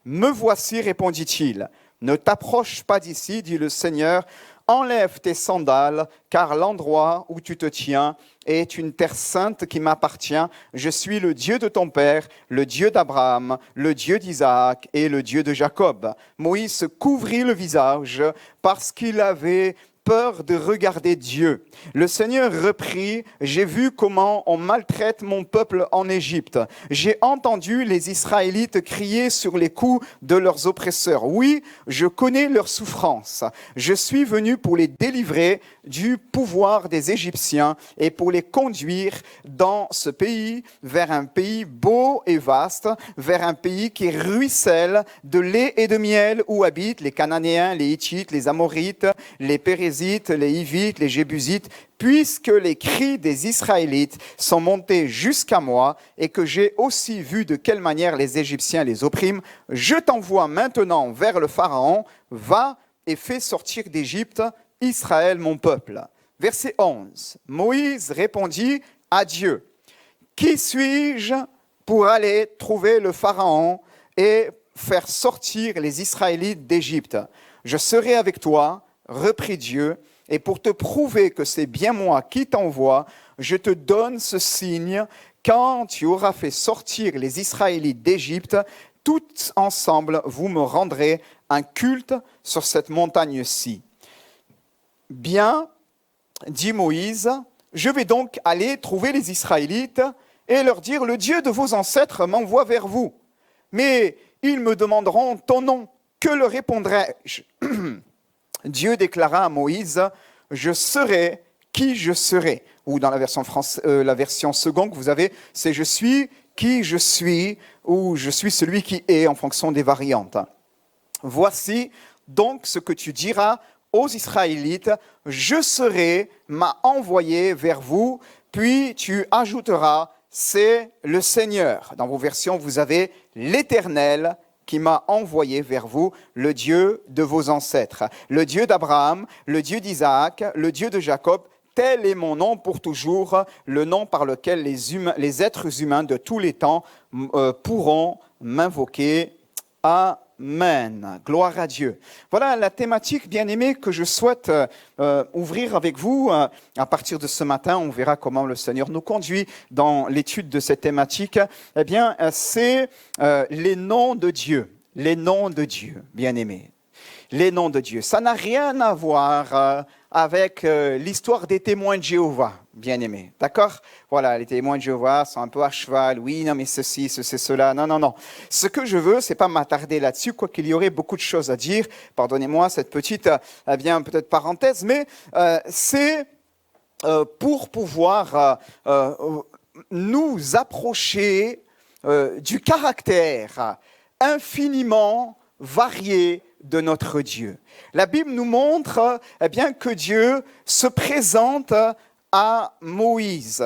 me voici, répondit-il. Ne t'approche pas d'ici, dit le Seigneur, enlève tes sandales, car l'endroit où tu te tiens est une terre sainte qui m'appartient. Je suis le Dieu de ton père, le Dieu d'Abraham, le Dieu d'Isaac et le Dieu de Jacob. Moïse se couvrit le visage parce qu'il avait peur de regarder Dieu. Le Seigneur reprit, j'ai vu comment on maltraite mon peuple en Égypte. J'ai entendu les Israélites crier sur les coups de leurs oppresseurs. Oui, je connais leurs souffrances. Je suis venu pour les délivrer du pouvoir des Égyptiens et pour les conduire dans ce pays, vers un pays beau et vaste, vers un pays qui ruisselle de lait et de miel où habitent les Cananéens, les Hittites, les Amorites, les Pérézites, les Hivites, les Jébusites, puisque les cris des Israélites sont montés jusqu'à moi et que j'ai aussi vu de quelle manière les Égyptiens les oppriment, je t'envoie maintenant vers le Pharaon, va et fais sortir d'Égypte Israël mon peuple. Verset 11. Moïse répondit à Dieu, qui suis-je pour aller trouver le Pharaon et faire sortir les Israélites d'Égypte? Je serai avec toi, reprit Dieu, et pour te prouver que c'est bien moi qui t'envoie, je te donne ce signe, quand tu auras fait sortir les Israélites d'Égypte, tous ensemble vous me rendrez un culte sur cette montagne-ci. Bien, dit Moïse, je vais donc aller trouver les Israélites et leur dire, le Dieu de vos ancêtres m'envoie vers vous. Mais ils me demanderont ton nom, que leur répondrai-je? Dieu déclara à Moïse, je serai qui je serai. Ou dans la version seconde que vous avez, c'est je suis qui je suis, ou je suis celui qui est en fonction des variantes. Voici donc ce que tu diras aux Israélites, je serai, m'a envoyé vers vous, puis tu ajouteras, c'est le Seigneur. Dans vos versions, vous avez l'Éternel qui m'a envoyé vers vous, le Dieu de vos ancêtres, le Dieu d'Abraham, le Dieu d'Isaac, le Dieu de Jacob. Tel est mon nom pour toujours, le nom par lequel les êtres humains de tous les temps pourront m'invoquer. Amen. Gloire à Dieu. Voilà la thématique, bien-aimée, que je souhaite ouvrir avec vous. À partir de ce matin, on verra comment le Seigneur nous conduit dans l'étude de cette thématique. Eh bien, c'est les noms de Dieu. les noms de Dieu, bien-aimés. Les noms de Dieu. Ça n'a rien à voir avec l'histoire des témoins de Jéhovah, bien-aimés. D'accord? Voilà, les témoins de Jéhovah sont un peu à cheval. Oui, non, mais ceci, ceci, cela. Non, non, non. Ce que je veux, c'est pas m'attarder là-dessus, quoiqu'il y aurait beaucoup de choses à dire. Pardonnez-moi cette petite, peut-être parenthèse, mais c'est pour pouvoir nous approcher du caractère infiniment varié de notre Dieu. La Bible nous montre bien que Dieu se présente à Moïse.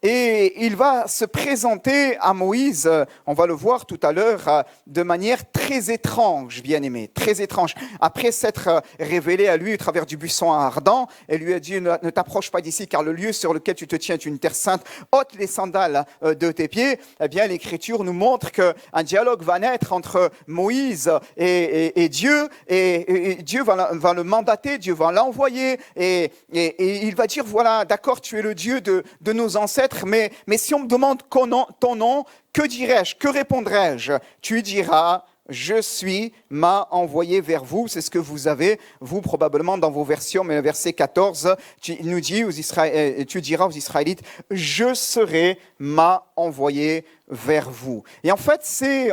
Et il va se présenter à Moïse, on va le voir tout à l'heure, de manière très étrange, bien-aimé, très étrange. Après s'être révélé à lui au travers du buisson ardent, elle lui a dit « Ne t'approche pas d'ici, car le lieu sur lequel tu te tiens est une terre sainte. Ôte les sandales de tes pieds. » Eh bien, l'Écriture nous montre qu'un dialogue va naître entre Moïse et Dieu, et Dieu va le mandater, Dieu va l'envoyer, et il va dire « Voilà, d'accord, tu es le Dieu de nos ancêtres, mais si on me demande ton nom, que dirais-je, que répondrai-je? Tu diras, je suis, m'a envoyé vers vous. C'est ce que vous avez, vous, probablement, dans vos versions, mais le verset 14, il nous dit, tu diras aux Israélites, je serai, m'a envoyé vers vous. Et en fait,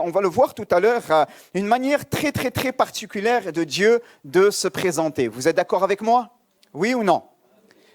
on va le voir tout à l'heure, une manière très, très, très particulière de Dieu de se présenter. Vous êtes d'accord avec moi? Oui ou non?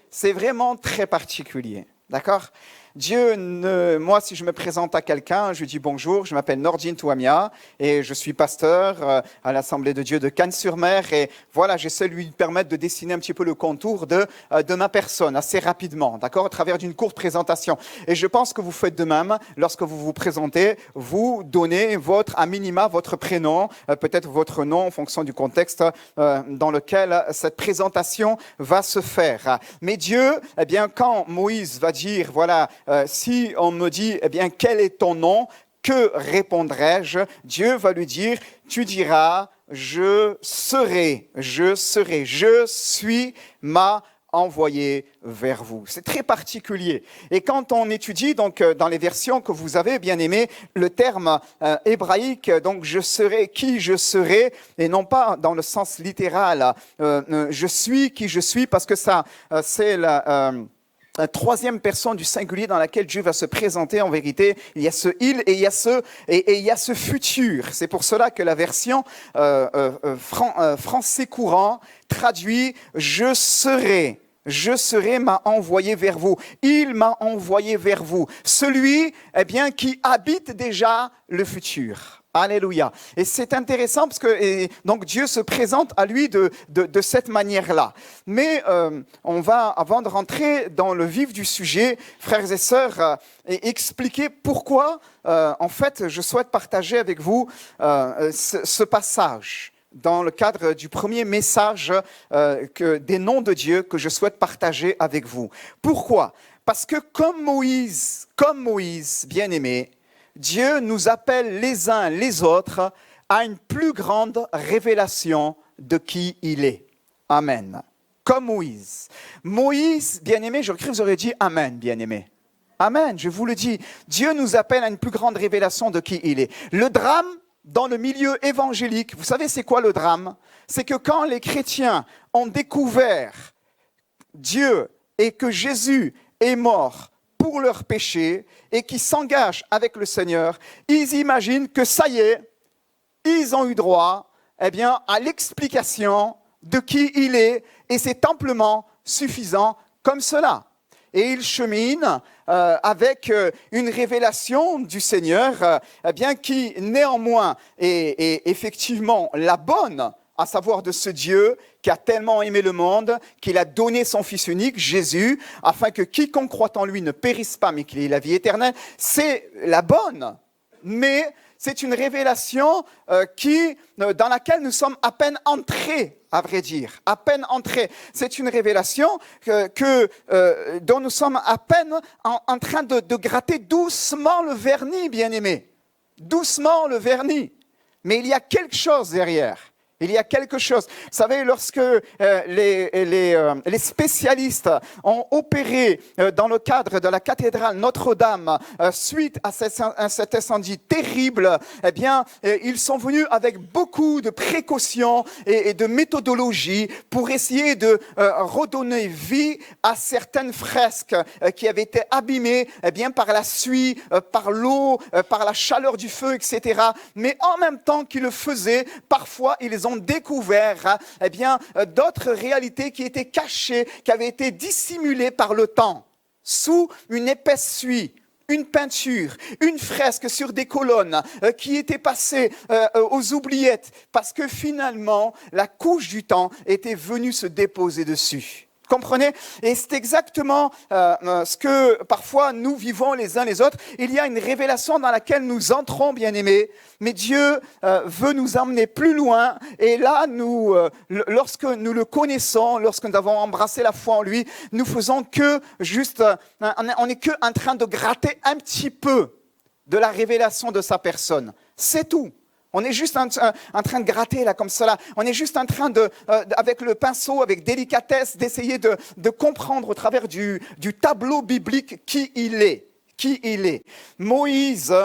C'est vraiment très particulier. D'accord? Moi, si je me présente à quelqu'un, je dis bonjour, je m'appelle Nordine Touamia et je suis pasteur à l'Assemblée de Dieu de Cannes-sur-Mer. Et voilà, j'essaie de lui permettre de dessiner un petit peu le contour de ma personne assez rapidement, d'accord, à travers d'une courte présentation. Et je pense que vous faites de même lorsque vous vous présentez, vous donnez à minima votre prénom, peut-être votre nom en fonction du contexte dans lequel cette présentation va se faire. Mais Dieu, eh bien, quand Moïse va dire, voilà, si on me dit, eh bien, quel est ton nom? Que répondrai-je? Dieu va lui dire, tu diras, je serai, je suis, m'a envoyé vers vous. C'est très particulier. Et quand on étudie donc dans les versions que vous avez bien aimées, le terme hébraïque, donc je serai qui je serai, et non pas dans le sens littéral, je suis qui je suis, parce que ça, c'est la troisième personne du singulier dans laquelle Dieu va se présenter en vérité. Il y a ce « il » et il y a ce futur. C'est pour cela que la version français courant traduit « je serai ». Je serai m'a envoyé vers vous. Il m'a envoyé vers vous. Celui, eh bien, qui habite déjà le futur. Alléluia. Et c'est intéressant parce que donc Dieu se présente à lui de cette manière-là. Mais on va, avant de rentrer dans le vif du sujet, frères et sœurs, expliquer pourquoi, en fait, je souhaite partager avec vous ce passage dans le cadre du premier message des noms de Dieu que je souhaite partager avec vous. Pourquoi? Parce que comme Moïse, bien-aimé, Dieu nous appelle les uns les autres à une plus grande révélation de qui il est. Amen. Comme Moïse. Moïse, bien-aimé, je crois que vous aurez dit Amen, bien-aimé. Amen, je vous le dis. Dieu nous appelle à une plus grande révélation de qui il est. Le drame dans le milieu évangélique, vous savez c'est quoi le drame? C'est que quand les chrétiens ont découvert Dieu et que Jésus est mort pour leurs péchés et qui s'engagent avec le Seigneur, ils imaginent que ça y est, ils ont eu droit, eh bien, à l'explication de qui il est et c'est amplement suffisant comme cela. Et ils cheminent avec une révélation du Seigneur, eh bien, qui néanmoins est effectivement la bonne, à savoir de ce Dieu qui a tellement aimé le monde, qu'il a donné son Fils unique, Jésus, afin que quiconque croit en lui ne périsse pas, mais qu'il ait la vie éternelle. C'est la bonne, mais c'est une révélation dans laquelle nous sommes à peine entrés, à vrai dire, à peine entrés. C'est une révélation dont nous sommes à peine en train de gratter doucement le vernis, bien-aimé. Doucement le vernis. Mais il y a quelque chose derrière. Il y a quelque chose. Vous savez, lorsque les spécialistes ont opéré dans le cadre de la cathédrale Notre-Dame suite à cet incendie terrible, eh bien, ils sont venus avec beaucoup de précautions et de méthodologie pour essayer de redonner vie à certaines fresques qui avaient été abîmées bien, par la suie, par l'eau, par la chaleur du feu, etc. Mais en même temps qu'ils le faisaient, parfois ils ont découvert d'autres réalités qui étaient cachées, qui avaient été dissimulées par le temps, sous une épaisse suie. Une peinture, une fresque sur des colonnes qui était passée aux oubliettes parce que finalement, la couche du temps était venue se déposer dessus. Comprenez? Et c'est exactement ce que parfois nous vivons les uns les autres. Il y a une révélation dans laquelle nous entrons, bien-aimés, mais Dieu veut nous emmener plus loin. Et là, lorsque nous le connaissons, lorsque nous avons embrassé la foi en lui, nous faisons que juste, on n'est que en train de gratter un petit peu de la révélation de sa personne. C'est tout. On est juste en train de gratter là comme cela. On est juste en train avec le pinceau, avec délicatesse, d'essayer de comprendre au travers du tableau biblique qui il est. Qui il est. Moïse,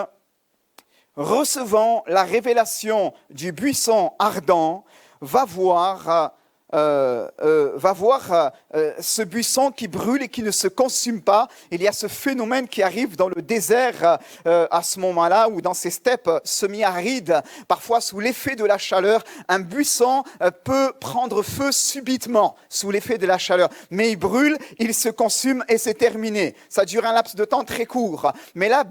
recevant la révélation du buisson ardent, va voir ce buisson qui brûle et qui ne se consume pas. Il y a ce phénomène qui arrive dans le désert à ce moment-là, ou dans ces steppes semi-arides, parfois sous l'effet de la chaleur. Un buisson peut prendre feu subitement sous l'effet de la chaleur, mais il brûle, il se consume et c'est terminé. Ça dure un laps de temps très court. Mais là,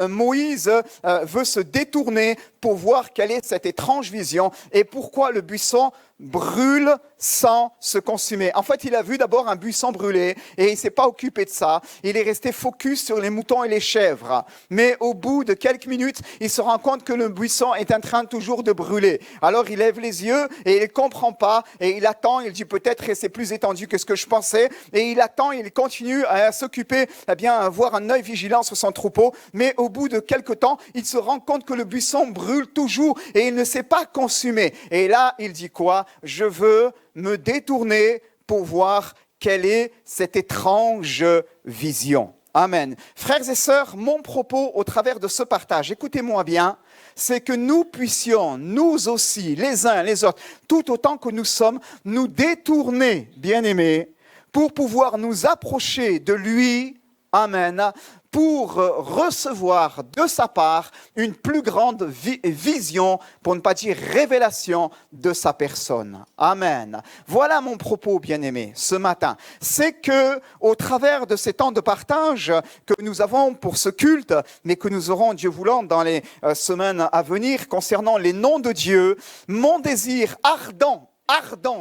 Moïse veut se détourner pour voir quelle est cette étrange vision et pourquoi le buisson brûle sans se consumer. En fait, il a vu d'abord un buisson brûler et il ne s'est pas occupé de ça. Il est resté focus sur les moutons et les chèvres. Mais au bout de quelques minutes, il se rend compte que le buisson est en train toujours de brûler. Alors, il lève les yeux et il ne comprend pas et il attend. Il dit peut-être que c'est plus étendu que ce que je pensais. Et il attend, il continue à s'occuper, à avoir un œil vigilant sur son troupeau. Mais au bout de quelques temps, il se rend compte que le buisson brûle toujours et il ne s'est pas consumé. Et là, il dit quoi? Je veux me détourner pour voir quelle est cette étrange vision. Amen. Frères et sœurs, mon propos au travers de ce partage, écoutez-moi bien, c'est que nous puissions, nous aussi, les uns les autres, tout autant que nous sommes, nous détourner, bien-aimés, pour pouvoir nous approcher de lui, amen, pour recevoir de sa part une plus grande vision, pour ne pas dire révélation de sa personne. Amen. Voilà mon propos, bien-aimé, ce matin. C'est que, au travers de ces temps de partage que nous avons pour ce culte, mais que nous aurons, Dieu voulant, dans les semaines à venir, concernant les noms de Dieu, mon désir ardent,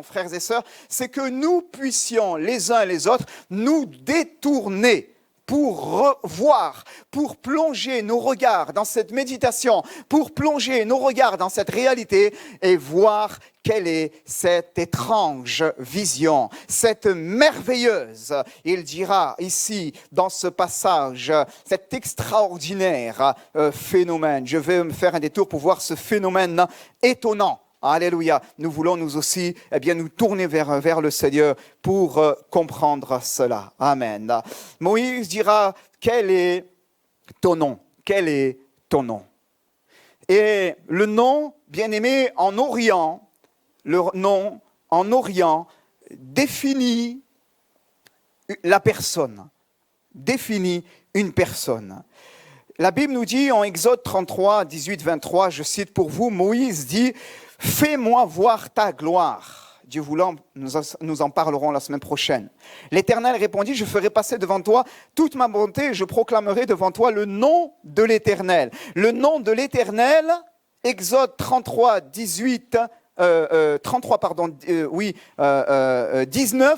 frères et sœurs, c'est que nous puissions, les uns les autres, nous détourner pour revoir, pour plonger nos regards dans cette méditation, pour plonger nos regards dans cette réalité et voir quelle est cette étrange vision, cette merveilleuse, il dira ici dans ce passage, cet extraordinaire phénomène. Je vais me faire un détour pour voir ce phénomène étonnant. Alléluia. Nous voulons nous aussi nous tourner vers le Seigneur pour comprendre cela. Amen. Moïse dira, quel est ton nom? Quel est ton nom? Et le nom, bien-aimé, en Orient, le nom en Orient définit la personne, définit une personne. La Bible nous dit en Exode 33, 18, 23, je cite pour vous, Moïse dit, « Fais-moi voir ta gloire. » Dieu voulant, nous en parlerons la semaine prochaine. L'Éternel répondit, « Je ferai passer devant toi toute ma bonté et je proclamerai devant toi le nom de l'Éternel. » Le nom de l'Éternel, Exode 33, 19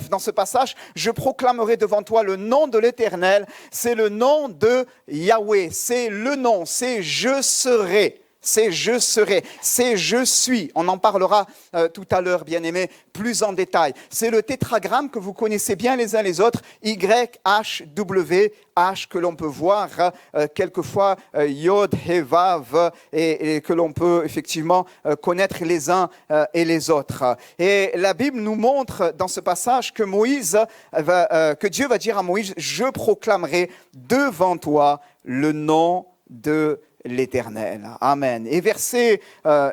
dans ce passage, je proclamerai devant toi le nom de l'Éternel, c'est le nom de Yahweh, c'est le nom, c'est je serai. C'est je serai, c'est je suis. On en parlera tout à l'heure, bien-aimés, plus en détail. C'est le tétragramme que vous connaissez bien les uns les autres, Y, H, W, H, que l'on peut voir quelquefois Yod, He, Vav, et que l'on peut effectivement connaître les uns et les autres. Et la Bible nous montre dans ce passage que que Dieu va dire à Moïse, je proclamerai devant toi le nom de l'Éternel. Amen. Et verset,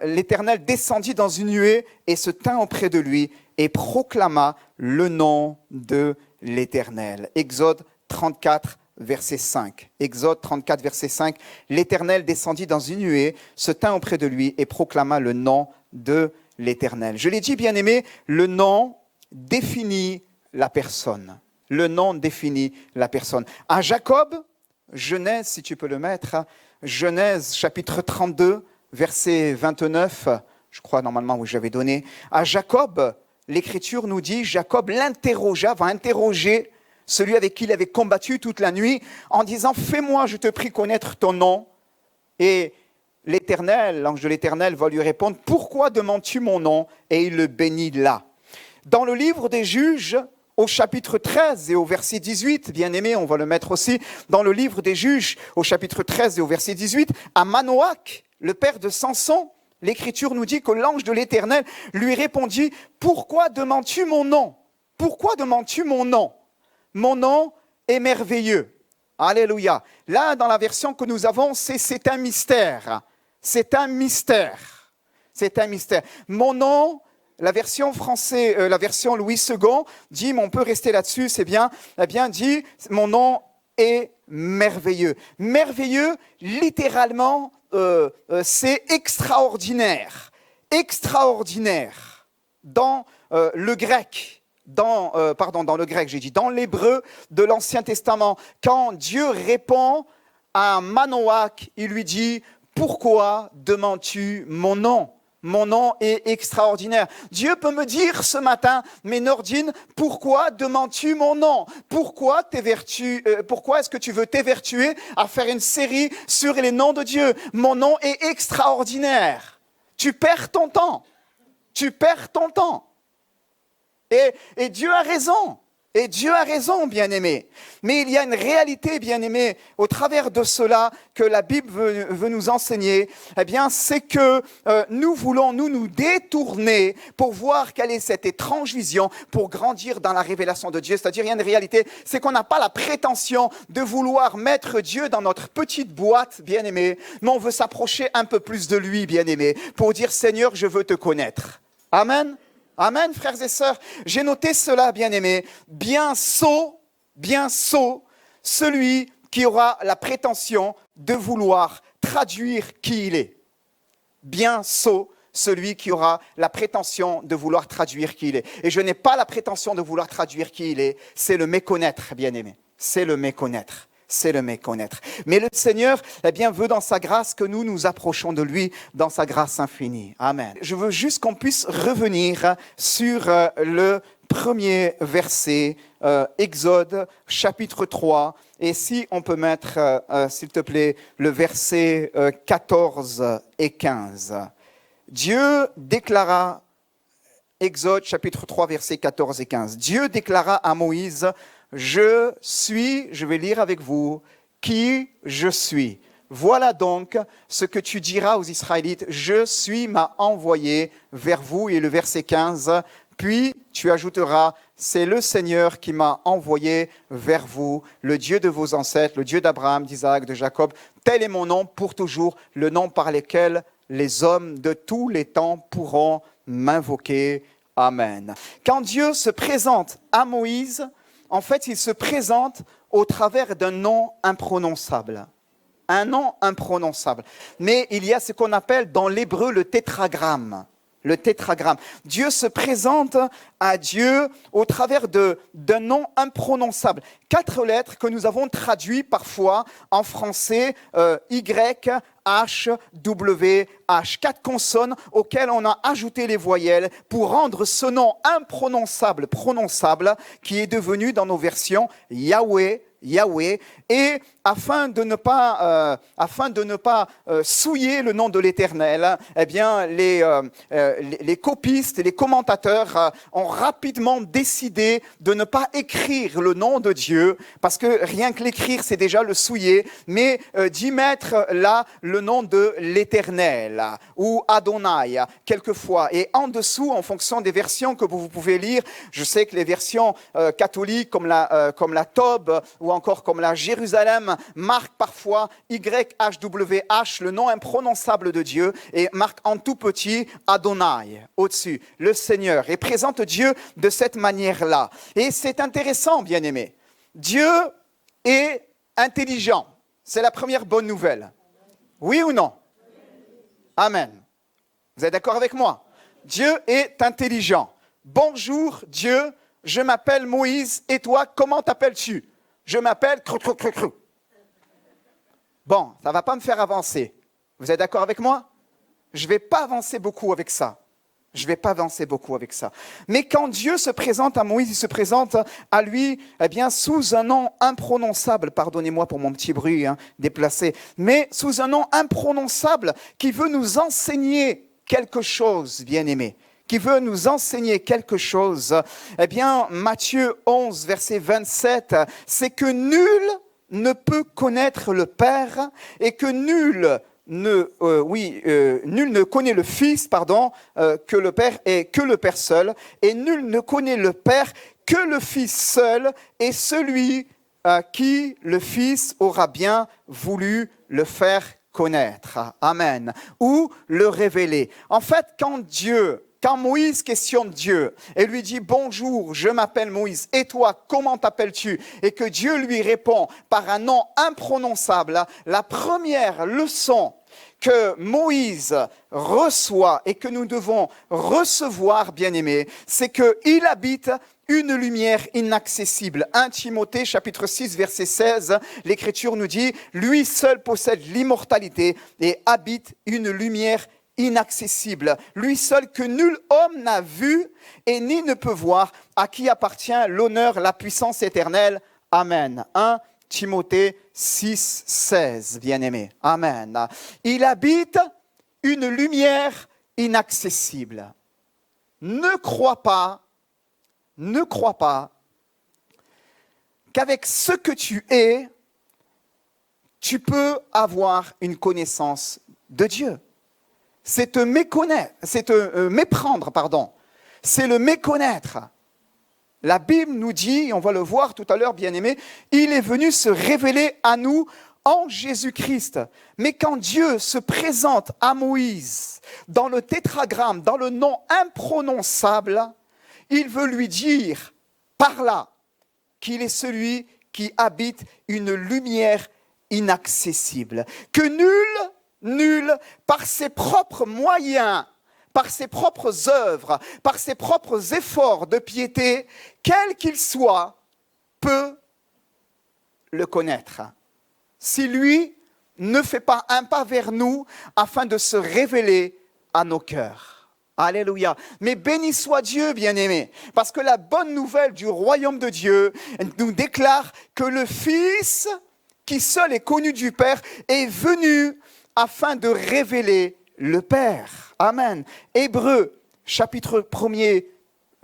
l'Éternel descendit dans une nuée et se tint auprès de lui et proclama le nom de l'Éternel. Exode 34, verset 5. Exode 34, verset 5. L'Éternel descendit dans une nuée, se tint auprès de lui et proclama le nom de l'Éternel. Je l'ai dit, bien-aimé, le nom définit la personne. Le nom définit la personne. À Jacob, Genèse, si tu peux le mettre, Genèse chapitre 32, verset 29, je crois normalement où j'avais donné. À Jacob, l'Écriture nous dit, Jacob va interroger celui avec qui il avait combattu toute la nuit, en disant, fais-moi, je te prie, connaître ton nom. Et l'Éternel, l'ange de l'Éternel va lui répondre, pourquoi demandes-tu mon nom? Et il le bénit là. Dans le livre des Juges, au chapitre 13 et au verset 18, bien aimé, on va le mettre aussi dans le livre des Juges, au chapitre 13 et au verset 18, à Manoach, le père de Samson, l'Écriture nous dit que l'ange de l'Éternel lui répondit, pourquoi demandes-tu mon nom? Pourquoi demandes-tu mon nom? Mon nom est merveilleux. Alléluia. Là, dans la version que nous avons, c'est un mystère. C'est un mystère. C'est un mystère. Mon nom, la version française, la version Louis II dit, mais on peut rester là-dessus, c'est bien, dit, mon nom est merveilleux. Merveilleux, littéralement, c'est extraordinaire. Extraordinaire. Dans le grec, dans l'hébreu de l'Ancien Testament, quand Dieu répond à Manoach, il lui dit, pourquoi demandes-tu mon nom? Mon nom est extraordinaire. Dieu peut me dire ce matin, mais Nordine, pourquoi demandes-tu mon nom? Pourquoi est-ce que tu veux t'évertuer à faire une série sur les noms de Dieu? Mon nom est extraordinaire. Tu perds ton temps. Tu perds ton temps. Et Dieu a raison. Et Dieu a raison, bien-aimé. Mais il y a une réalité, bien-aimé, au travers de cela que la Bible veut nous enseigner. Eh bien, c'est que nous voulons nous détourner pour voir quelle est cette étrange vision, pour grandir dans la révélation de Dieu. C'est-à-dire, il y a une réalité, c'est qu'on n'a pas la prétention de vouloir mettre Dieu dans notre petite boîte, bien-aimé, mais on veut s'approcher un peu plus de lui, bien-aimé, pour dire, Seigneur, je veux te connaître. Amen. Amen, frères et sœurs. J'ai noté cela, bien-aimé. Bien sot, celui qui aura la prétention de vouloir traduire qui il est. Bien sot, celui qui aura la prétention de vouloir traduire qui il est. Et je n'ai pas la prétention de vouloir traduire qui il est. C'est le méconnaître, bien-aimé. C'est le méconnaître. C'est le méconnaître. Mais le Seigneur, eh bien, veut dans sa grâce que nous nous approchons de lui dans sa grâce infinie. Amen. Je veux juste qu'on puisse revenir sur le premier verset, Exode, chapitre 3. Et si on peut mettre, s'il te plaît, le verset 14 et 15. Dieu déclara, Exode, chapitre 3, versets 14 et 15. Dieu déclara à Moïse, je suis, je vais lire avec vous, qui je suis. Voilà donc ce que tu diras aux Israélites, je suis m'a envoyé vers vous. Et le verset 15, puis tu ajouteras, c'est le Seigneur qui m'a envoyé vers vous, le Dieu de vos ancêtres, le Dieu d'Abraham, d'Isaac, de Jacob. Tel est mon nom pour toujours, le nom par lequel les hommes de tous les temps pourront m'invoquer. Amen. Quand Dieu se présente à Moïse, en fait, il se présente au travers d'un nom imprononçable. Un nom imprononçable. Mais il y a ce qu'on appelle dans l'hébreu le tétragramme. Le tétragramme. Dieu se présente à Dieu au travers d'un nom imprononçable. 4 lettres que nous avons traduites parfois en français, Y, H, W, H. 4 consonnes auxquelles on a ajouté les voyelles pour rendre ce nom imprononçable, prononçable, qui est devenu dans nos versions Yahweh, Yahweh, et afin de ne pas souiller le nom de l'Éternel, eh bien, les copistes et les commentateurs ont rapidement décidé de ne pas écrire le nom de Dieu, parce que rien que l'écrire, c'est déjà le souiller, mais d'y mettre là le nom de l'Éternel, ou Adonai, quelquefois. Et en dessous, en fonction des versions que vous pouvez lire, je sais que les versions catholiques, comme la Tob, ou encore comme la Jérusalem, marquent parfois YHWH, le nom imprononçable de Dieu, et marquent en tout petit Adonai, au-dessus, le Seigneur, et présente Dieu de cette manière-là. Et c'est intéressant, bien-aimés. Dieu est intelligent. C'est la première bonne nouvelle. Oui ou non? Amen. Vous êtes d'accord avec moi? Dieu est intelligent. Bonjour Dieu, je m'appelle Moïse, et toi, comment t'appelles-tu? Je m'appelle Crou. Bon, ça ne va pas me faire avancer. Vous êtes d'accord avec moi? Je ne vais pas avancer beaucoup avec ça. Mais quand Dieu se présente à Moïse, il se présente à lui sous un nom imprononçable. Pardonnez-moi pour mon petit bruit déplacé. Mais sous un nom imprononçable qui veut nous enseigner quelque chose, bien-aimés. Matthieu 11, verset 27, c'est que nul ne peut connaître le Père et que nul ne connaît le Fils, que le Père et que le Père seul, et nul ne connaît le Père que le Fils seul, et celui à qui le Fils aura bien voulu le faire connaître. Amen. Ou le révéler. En fait, quand Moïse questionne Dieu et lui dit « Bonjour, je m'appelle Moïse, et toi, comment t'appelles-tu » et que Dieu lui répond par un nom imprononçable, la première leçon que Moïse reçoit et que nous devons recevoir, bien-aimés, c'est qu'il habite une lumière inaccessible. 1 Timothée, chapitre 6, verset 16, l'Écriture nous dit « Lui seul possède l'immortalité et habite une lumière inaccessible, lui seul que nul homme n'a vu et ni ne peut voir, à qui appartient l'honneur, la puissance éternelle. Amen. 1 Timothée 6, 16, bien-aimé. Amen. Il habite une lumière inaccessible. Ne crois pas qu'avec ce que tu es, tu peux avoir une connaissance de Dieu. C'est te méprendre, c'est le méconnaître. La Bible nous dit, on va le voir tout à l'heure, bien-aimés, il est venu se révéler à nous en Jésus-Christ. Mais quand Dieu se présente à Moïse dans le tétragramme, dans le nom imprononçable, il veut lui dire par là qu'il est celui qui habite une lumière inaccessible, que nul, par ses propres moyens, par ses propres œuvres, par ses propres efforts de piété, quels qu'ils soient, peut le connaître. Si lui ne fait pas un pas vers nous afin de se révéler à nos cœurs. Alléluia. Mais béni soit Dieu, bien-aimé, parce que la bonne nouvelle du royaume de Dieu nous déclare que le Fils, qui seul est connu du Père, est venu afin de révéler le Père. Amen. Hébreux, chapitre 1er,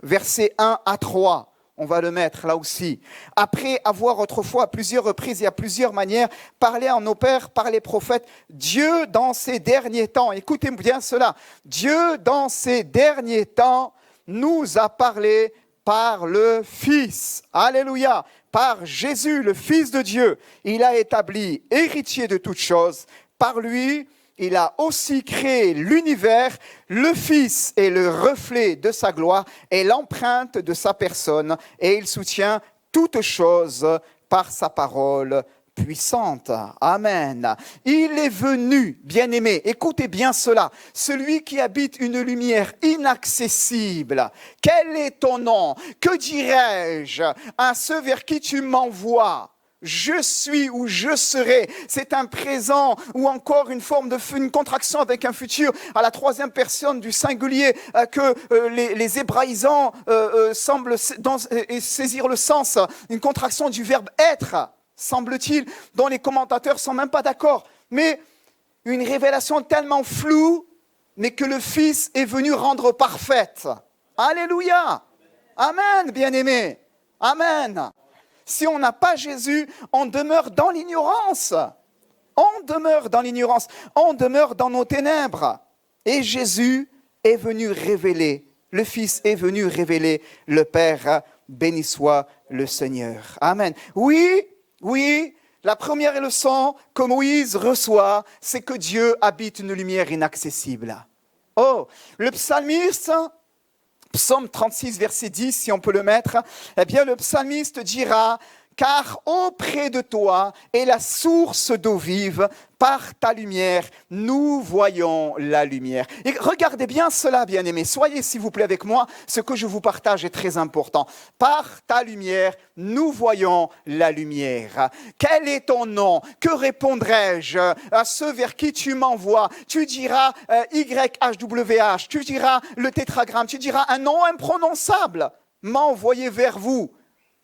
versets 1 à 3. On va le mettre là aussi. Après avoir autrefois à plusieurs reprises et à plusieurs manières parlé à nos pères par les prophètes, Dieu dans ces derniers temps, écoutez bien cela, Dieu dans ces derniers temps nous a parlé par le Fils. Alléluia. Par Jésus, le Fils de Dieu. Il a établi héritier de toutes choses. Par lui, il a aussi créé l'univers. Le Fils est le reflet de sa gloire et l'empreinte de sa personne. Et il soutient toutes choses par sa parole puissante. Amen. Il est venu, bien-aimé, écoutez bien cela, celui qui habite une lumière inaccessible. Quel est ton nom? Que dirais-je à ceux vers qui tu m'envoies? Je suis ou je serai, c'est un présent ou encore une forme une contraction avec un futur à la troisième personne du singulier que les hébraïsants semblent saisir le sens, une contraction du verbe être. semble-t-il, dont les commentateurs ne sont même pas d'accord. Mais une révélation tellement floue, mais que le Fils est venu rendre parfaite. Alléluia. Amen, bien-aimés. Amen. Si on n'a pas Jésus, on demeure dans l'ignorance. On demeure dans l'ignorance. On demeure dans nos ténèbres. Et Jésus est venu révéler. Le Fils est venu révéler le Père. Béni soit le Seigneur. Amen. Oui, la première leçon que Moïse reçoit, c'est que Dieu habite une lumière inaccessible. Oh, le psalmiste, psaume 36, verset 10, si on peut le mettre, eh bien le psalmiste dira « Car auprès de toi est la source d'eau vive, par ta lumière, nous voyons la lumière. » Et regardez bien cela, bien-aimés. Soyez, s'il vous plaît, avec moi. Ce que je vous partage est très important. Par ta lumière, nous voyons la lumière. Quel est ton nom? Que répondrai-je à ceux vers qui tu m'envoies? Tu diras YHWH, tu diras le tétragramme, tu diras un nom imprononçable m'a envoyé vers vous.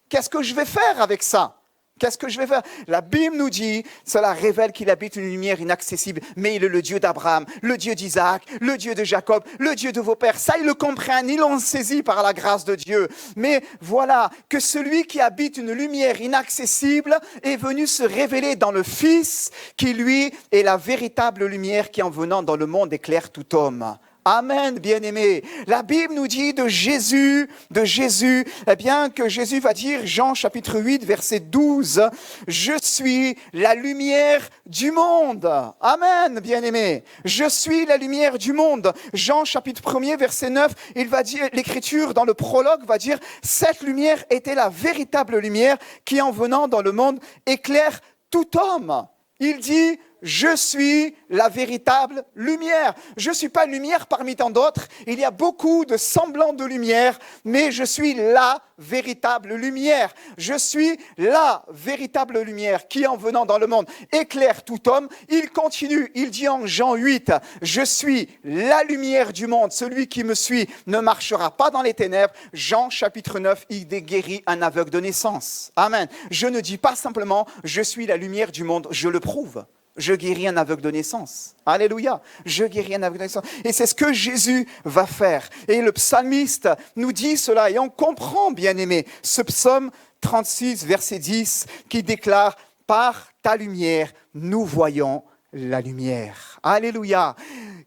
Qu'est-ce que je vais faire avec ça? Qu'est-ce que je vais faire? La Bible nous dit, cela révèle qu'il habite une lumière inaccessible, mais il est le Dieu d'Abraham, le Dieu d'Isaac, le Dieu de Jacob, le Dieu de vos pères. Ça, ils le comprennent, ils l'ont saisi par la grâce de Dieu. Mais voilà, que celui qui habite une lumière inaccessible est venu se révéler dans le Fils, qui lui est la véritable lumière qui en venant dans le monde éclaire tout homme. Amen, bien-aimés. La Bible nous dit de Jésus, eh bien que Jésus va dire, Jean chapitre 8, verset 12, « Je suis la lumière du monde. » Amen, bien-aimés. Je suis la lumière du monde. Jean chapitre 1er, verset 9, il va dire, l'Écriture dans le prologue va dire, « Cette lumière était la véritable lumière qui en venant dans le monde éclaire tout homme. » Il dit, je suis la véritable lumière. Je ne suis pas une lumière parmi tant d'autres. Il y a beaucoup de semblants de lumière, mais je suis la véritable lumière. Je suis la véritable lumière qui, en venant dans le monde, éclaire tout homme. Il continue, il dit en Jean 8, je suis la lumière du monde. Celui qui me suit ne marchera pas dans les ténèbres. Jean chapitre 9, il guérit un aveugle de naissance. Amen. Je ne dis pas simplement, je suis la lumière du monde, je le prouve. Je guéris un aveugle de naissance. Alléluia. Je guéris un aveugle de naissance. Et c'est ce que Jésus va faire. Et le psalmiste nous dit cela. Et on comprend, bien-aimé, ce psaume 36, verset 10, qui déclare « Par ta lumière, nous voyons la lumière. » Alléluia.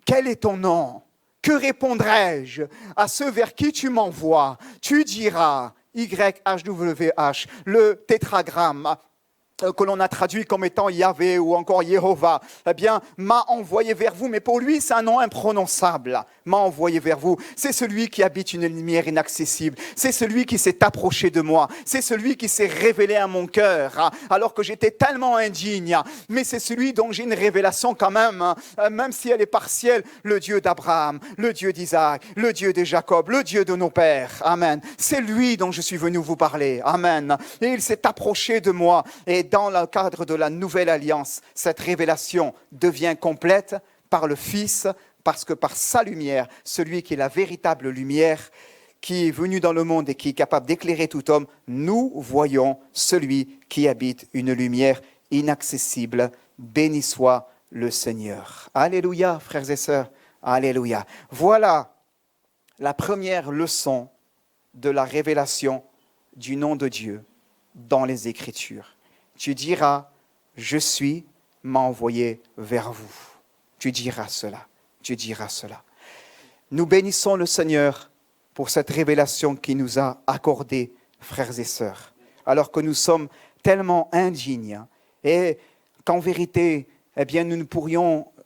Quel est ton nom? Que répondrai-je à ceux vers qui tu m'envoies? Tu diras YHWH, le tétragramme, que l'on a traduit comme étant Yahvé ou encore Jéhovah, eh bien, m'a envoyé vers vous. Mais pour lui, c'est un nom imprononçable. M'a envoyé vers vous. C'est celui qui habite une lumière inaccessible. C'est celui qui s'est approché de moi. C'est celui qui s'est révélé à mon cœur, alors que j'étais tellement indigne. Mais c'est celui dont j'ai une révélation quand même si elle est partielle. Le Dieu d'Abraham, le Dieu d'Isaac, le Dieu de Jacob, le Dieu de nos pères. Amen. C'est lui dont je suis venu vous parler. Amen. Et il s'est approché de moi. Et dans le cadre de la nouvelle alliance, cette révélation devient complète par le Fils, parce que par sa lumière, celui qui est la véritable lumière, qui est venu dans le monde et qui est capable d'éclairer tout homme, nous voyons celui qui habite une lumière inaccessible. Béni soit le Seigneur. Alléluia, frères et sœurs. Alléluia. Voilà la première leçon de la révélation du nom de Dieu dans les Écritures. Tu diras, je suis, m'a envoyé vers vous. Tu diras cela. Tu diras cela. Nous bénissons le Seigneur pour cette révélation qu'il nous a accordée, frères et sœurs, alors que nous sommes tellement indignes et qu'en vérité, eh bien, nous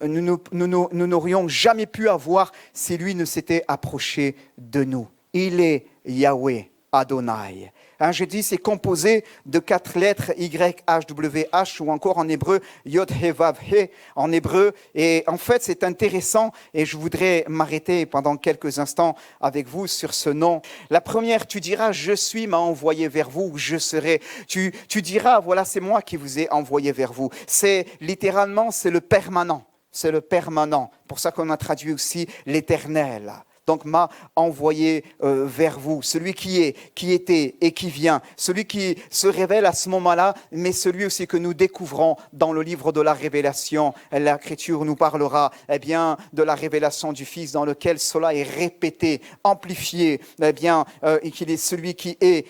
n'aurions jamais pu avoir si lui ne s'était approché de nous. Il est Yahweh Adonai. Je dis, c'est composé de 4 lettres YHWH ou encore en hébreu Yod-He-Vav-He en hébreu. Et en fait, c'est intéressant et je voudrais m'arrêter pendant quelques instants avec vous sur ce nom. La première, tu diras, je suis m'a envoyé vers vous, je serai. Tu diras, voilà, c'est moi qui vous ai envoyé vers vous. C'est littéralement, c'est le permanent. C'est le permanent. Pour ça qu'on a traduit aussi l'éternel. donc m'a envoyé vers vous. Celui qui est, qui était et qui vient, celui qui se révèle à ce moment-là, mais celui aussi que nous découvrons dans le livre de la Révélation. L'Écriture nous parlera de la révélation du Fils dans lequel cela est répété, amplifié, et qu'il est celui qui est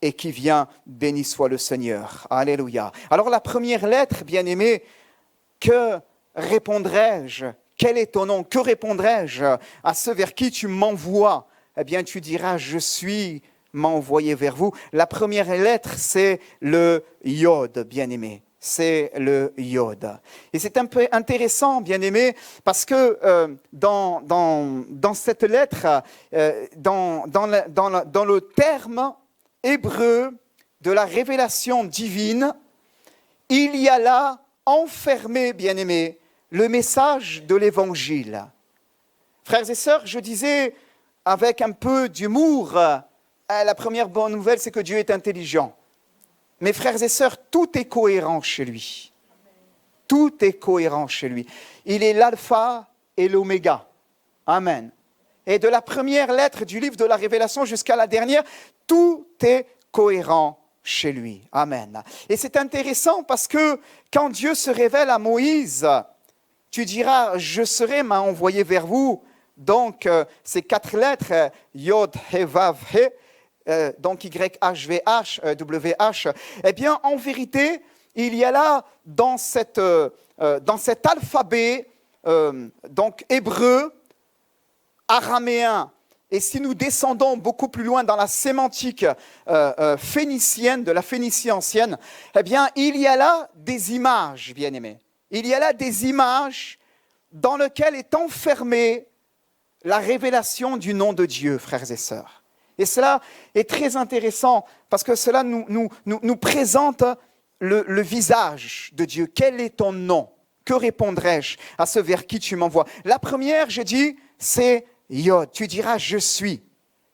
et qui vient. Béni soit le Seigneur. Alléluia. Alors la première lettre, bien-aimés, que répondrai-je? Quel est ton nom? Que répondrai-je à ceux vers qui tu m'envoies? Tu diras, je suis m'envoyé vers vous. La première lettre, c'est le Yod, bien-aimé. C'est le Yod. Et c'est un peu intéressant, bien-aimé, parce que dans cette lettre, dans le terme hébreu de la révélation divine, il y a là enfermé, bien-aimé, le message de l'Évangile. Frères et sœurs, je disais avec un peu d'humour, la première bonne nouvelle, c'est que Dieu est intelligent. Mais frères et sœurs, tout est cohérent chez lui. Tout est cohérent chez lui. Il est l'alpha et l'oméga. Amen. Et de la première lettre du livre de la Révélation jusqu'à la dernière, tout est cohérent chez lui. Amen. Et c'est intéressant parce que quand Dieu se révèle à Moïse, tu diras, je serai m'a envoyé vers vous. Donc, ces 4 lettres, Yod, He, Vav, He, donc YHVH, WH, en vérité, il y a là, dans cet alphabet, donc hébreu, araméen, et si nous descendons beaucoup plus loin dans la sémantique phénicienne, de la Phénicie ancienne, il y a là des images, bien-aimés. Il y a là des images dans lesquelles est enfermée la révélation du nom de Dieu, frères et sœurs. Et cela est très intéressant parce que cela nous présente le visage de Dieu. Quel est ton nom? Que répondrai-je à ceux vers qui tu m'envoies? La première, je dis, c'est Yod. Tu diras, je suis.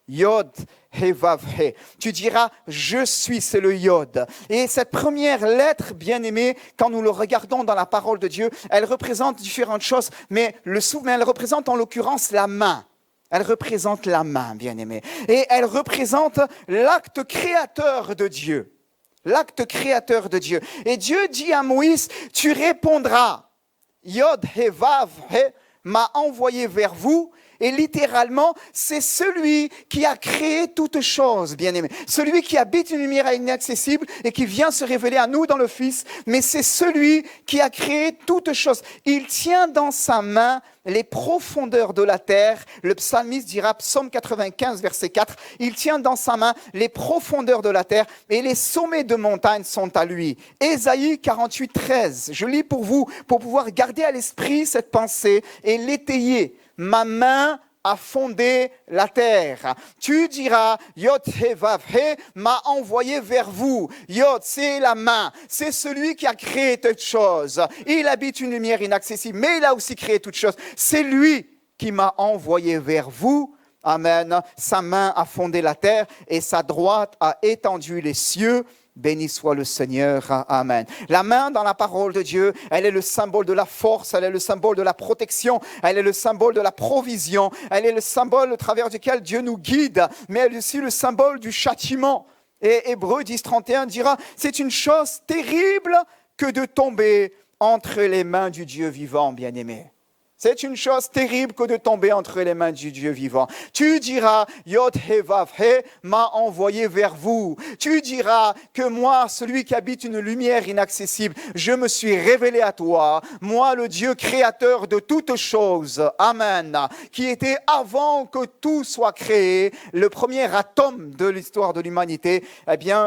Yod, He, Vav, He. Tu diras, je suis, c'est le Yod. Et cette première lettre, bien-aimée, quand nous le regardons dans la parole de Dieu, elle représente différentes choses, mais elle représente en l'occurrence la main. Elle représente la main, bien-aimée. Et elle représente l'acte créateur de Dieu. L'acte créateur de Dieu. Et Dieu dit à Moïse, tu répondras, Yod, He, Vav, He, m'a envoyé vers vous. Et littéralement, c'est celui qui a créé toutes choses, bien-aimé. Celui qui habite une lumière inaccessible et qui vient se révéler à nous dans le Fils. Mais c'est celui qui a créé toutes choses. Il tient dans sa main les profondeurs de la terre. Le psalmiste dira, psaume 95, verset 4, il tient dans sa main les profondeurs de la terre et les sommets de montagne sont à lui. Ésaïe 48, 13, je lis pour vous, pour pouvoir garder à l'esprit cette pensée et l'étayer. Ma main a fondé la terre. Tu diras, Yod, He, Vav, He, m'a envoyé vers vous. Yod, c'est la main. C'est celui qui a créé toutes choses. Il habite une lumière inaccessible, mais il a aussi créé toutes choses. C'est lui qui m'a envoyé vers vous. Amen. Sa main a fondé la terre et sa droite a étendu les cieux. Béni soit le Seigneur. Amen. La main dans la parole de Dieu, elle est le symbole de la force, elle est le symbole de la protection, elle est le symbole de la provision, elle est le symbole au travers duquel Dieu nous guide, mais elle est aussi le symbole du châtiment. Et Hébreux 10, 31 dira, c'est une chose terrible que de tomber entre les mains du Dieu vivant, bien-aimé. C'est une chose terrible que de tomber entre les mains du Dieu vivant. Tu diras, Yod, He, Vav, He, m'a envoyé vers vous. Tu diras que moi, celui qui habite une lumière inaccessible, je me suis révélé à toi. Moi, le Dieu créateur de toutes choses, Amen, qui était avant que tout soit créé, le premier atome de l'histoire de l'humanité,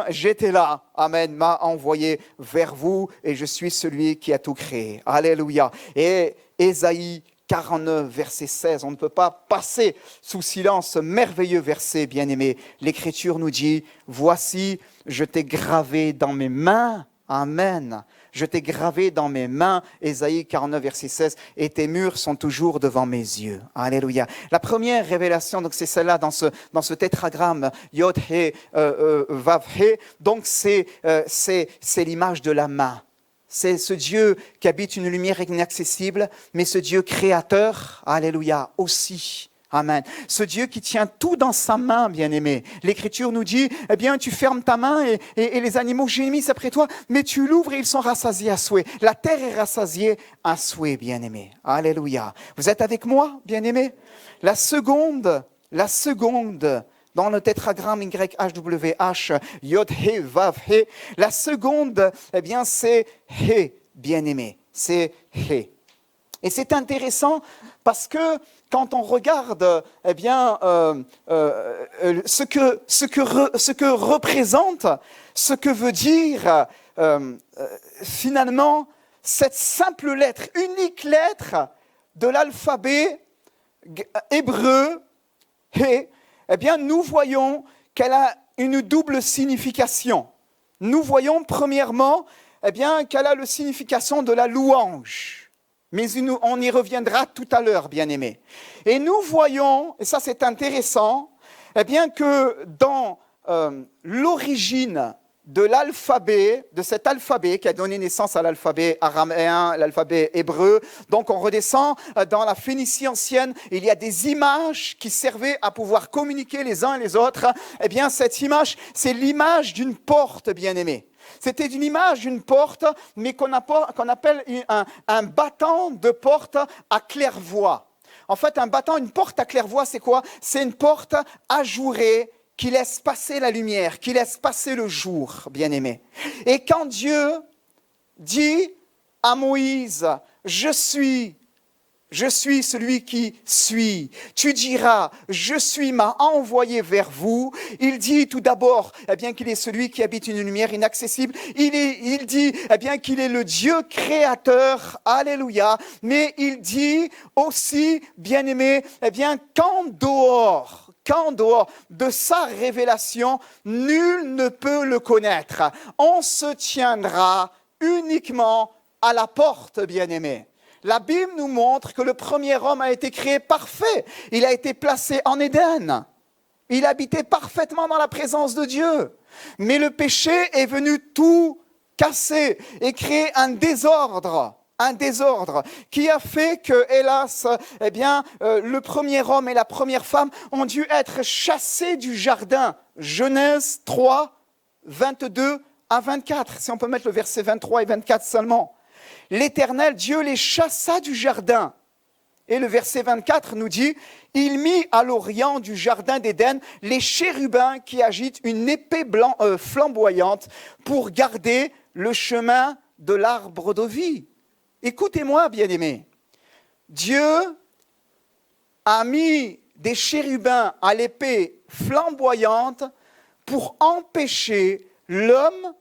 j'étais là. Amen, m'a envoyé vers vous et je suis celui qui a tout créé. Alléluia. Et Ésaïe 49, verset 16, on ne peut pas passer sous silence ce merveilleux verset, bien-aimé. L'Écriture nous dit, voici, je t'ai gravé dans mes mains. Amen. Je t'ai gravé dans mes mains, Ésaïe 49, verset 16, et tes murs sont toujours devant mes yeux. Alléluia. La première révélation, donc c'est celle-là dans ce tétragramme, Yod, He, Vav, He. Donc c'est l'image de la main. C'est ce Dieu qui habite une lumière inaccessible, mais ce Dieu créateur, alléluia, aussi, Amen. Ce Dieu qui tient tout dans sa main, bien-aimé. L'Écriture nous dit, eh bien, tu fermes ta main et les animaux gémissent après toi, mais tu l'ouvres et ils sont rassasiés à souhait. La terre est rassasiée à souhait, bien-aimé. Alléluia. Vous êtes avec moi, bien-aimé? La seconde, dans le tétragramme YHWH, Yod, He, Vav, He, la seconde, eh bien, c'est He, bien-aimé. C'est He. Et c'est intéressant parce que quand on regarde eh bien, ce que représente, ce que veut dire finalement cette simple lettre, unique lettre de l'alphabet hébreu, eh bien, nous voyons qu'elle a une double signification. Nous voyons premièrement eh bien, qu'elle a la signification de la louange. Mais on y reviendra tout à l'heure, bien-aimés. Et nous voyons, et ça c'est intéressant, eh bien que dans l'origine de l'alphabet, de cet alphabet qui a donné naissance à l'alphabet araméen, l'alphabet hébreu, donc on redescend dans la Phénicie ancienne, il y a des images qui servaient à pouvoir communiquer les uns et les autres. Eh bien cette image, c'est l'image d'une porte, bien-aimés. C'était une image d'une porte, mais qu'on appelle un battant de porte à claire-voie. En fait, une porte à claire-voie, c'est quoi? C'est une porte ajourée qui laisse passer la lumière, qui laisse passer le jour, bien-aimé. Et quand Dieu dit à Moïse, je suis celui qui suis. Tu diras, je suis m'a envoyé vers vous. Il dit tout d'abord, eh bien, qu'il est celui qui habite une lumière inaccessible. Il dit, eh bien, qu'il est le Dieu créateur. Alléluia. Mais il dit aussi, bien-aimé, eh bien, qu'en dehors de sa révélation, nul ne peut le connaître. On se tiendra uniquement à la porte, bien-aimé. La Bible nous montre que le premier homme a été créé parfait. Il a été placé en Éden. Il habitait parfaitement dans la présence de Dieu. Mais le péché est venu tout casser et créer un désordre qui a fait que, hélas, eh bien, le premier homme et la première femme ont dû être chassés du jardin. Genèse 3, 22 à 24. Si on peut mettre le verset 23 et 24 seulement. L'Éternel, Dieu les chassa du jardin. Et le verset 24 nous dit, « Il mit à l'orient du jardin d'Éden les chérubins qui agitent une épée flamboyante pour garder le chemin de l'arbre de vie. » Écoutez-moi, bien-aimés. Dieu a mis des chérubins à l'épée flamboyante pour empêcher l'homme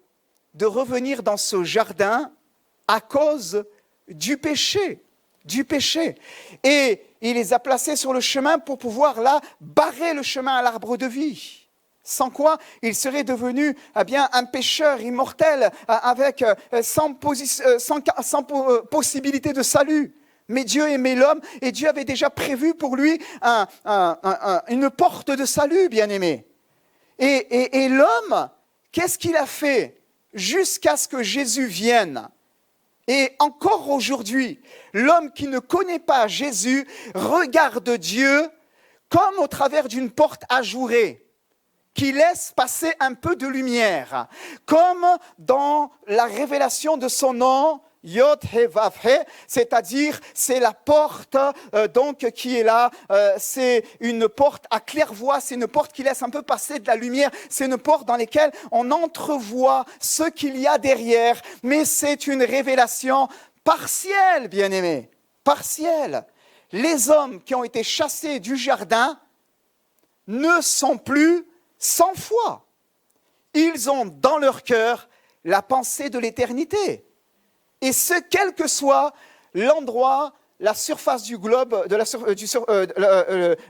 de revenir dans ce jardin à cause du péché. Et il les a placés sur le chemin pour pouvoir là barrer le chemin à l'arbre de vie. Sans quoi, il serait devenu eh bien, un pécheur immortel sans possibilité de salut. Mais Dieu aimait l'homme et Dieu avait déjà prévu pour lui une porte de salut, bien-aimé. Et l'homme, qu'est-ce qu'il a fait jusqu'à ce que Jésus vienne? Et encore aujourd'hui, l'homme qui ne connaît pas Jésus regarde Dieu comme au travers d'une porte ajourée, qui laisse passer un peu de lumière, comme dans la révélation de son nom, Yod He Vav He, c'est-à-dire c'est la porte donc qui est là, c'est une porte à claire-voie, c'est une porte qui laisse un peu passer de la lumière, c'est une porte dans laquelle on entrevoit ce qu'il y a derrière, mais c'est une révélation partielle, bien-aimés, partielle. Les hommes qui ont été chassés du jardin ne sont plus sans foi. Ils ont dans leur cœur la pensée de l'éternité. Et ce, quel que soit l'endroit, la surface du globe,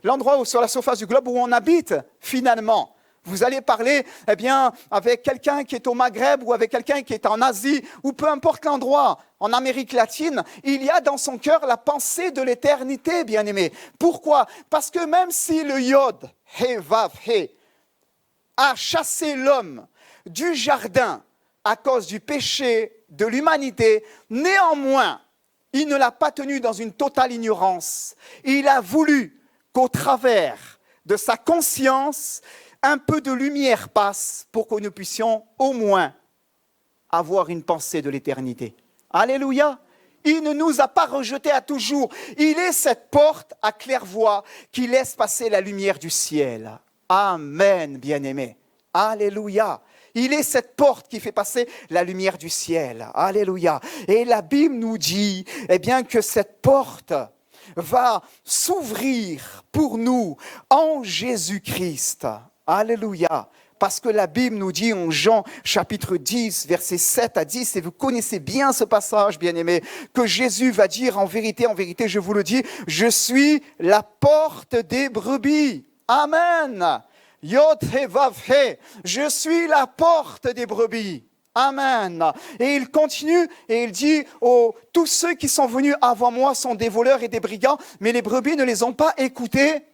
l'endroit sur la surface du globe où on habite, finalement. Vous allez parler, eh bien, avec quelqu'un qui est au Maghreb ou avec quelqu'un qui est en Asie, ou peu importe l'endroit, en Amérique latine, il y a dans son cœur la pensée de l'éternité, bien-aimé. Pourquoi? Parce que même si le Yod, He, Vav, He, a chassé l'homme du jardin à cause du péché de l'humanité, néanmoins, il ne l'a pas tenu dans une totale ignorance. Il a voulu qu'au travers de sa conscience, un peu de lumière passe pour que nous puissions au moins avoir une pensée de l'éternité. Alléluia! Il ne nous a pas rejetés à toujours. Il est cette porte à claire-voie qui laisse passer la lumière du ciel. Amen, bien-aimés. Alléluia. Il est cette porte qui fait passer la lumière du ciel. Alléluia. Et la Bible nous dit bien, que cette porte va s'ouvrir pour nous en Jésus-Christ. Alléluia. Parce que la Bible nous dit en Jean chapitre 10, versets 7 à 10, et vous connaissez bien ce passage, bien-aimés, que Jésus va dire en vérité, je vous le dis, je suis la porte des brebis. Amen. Yod he vav he. Je suis la porte des brebis. Amen. Et il continue et il dit, tous ceux qui sont venus avant moi sont des voleurs et des brigands, mais les brebis ne les ont pas écoutés.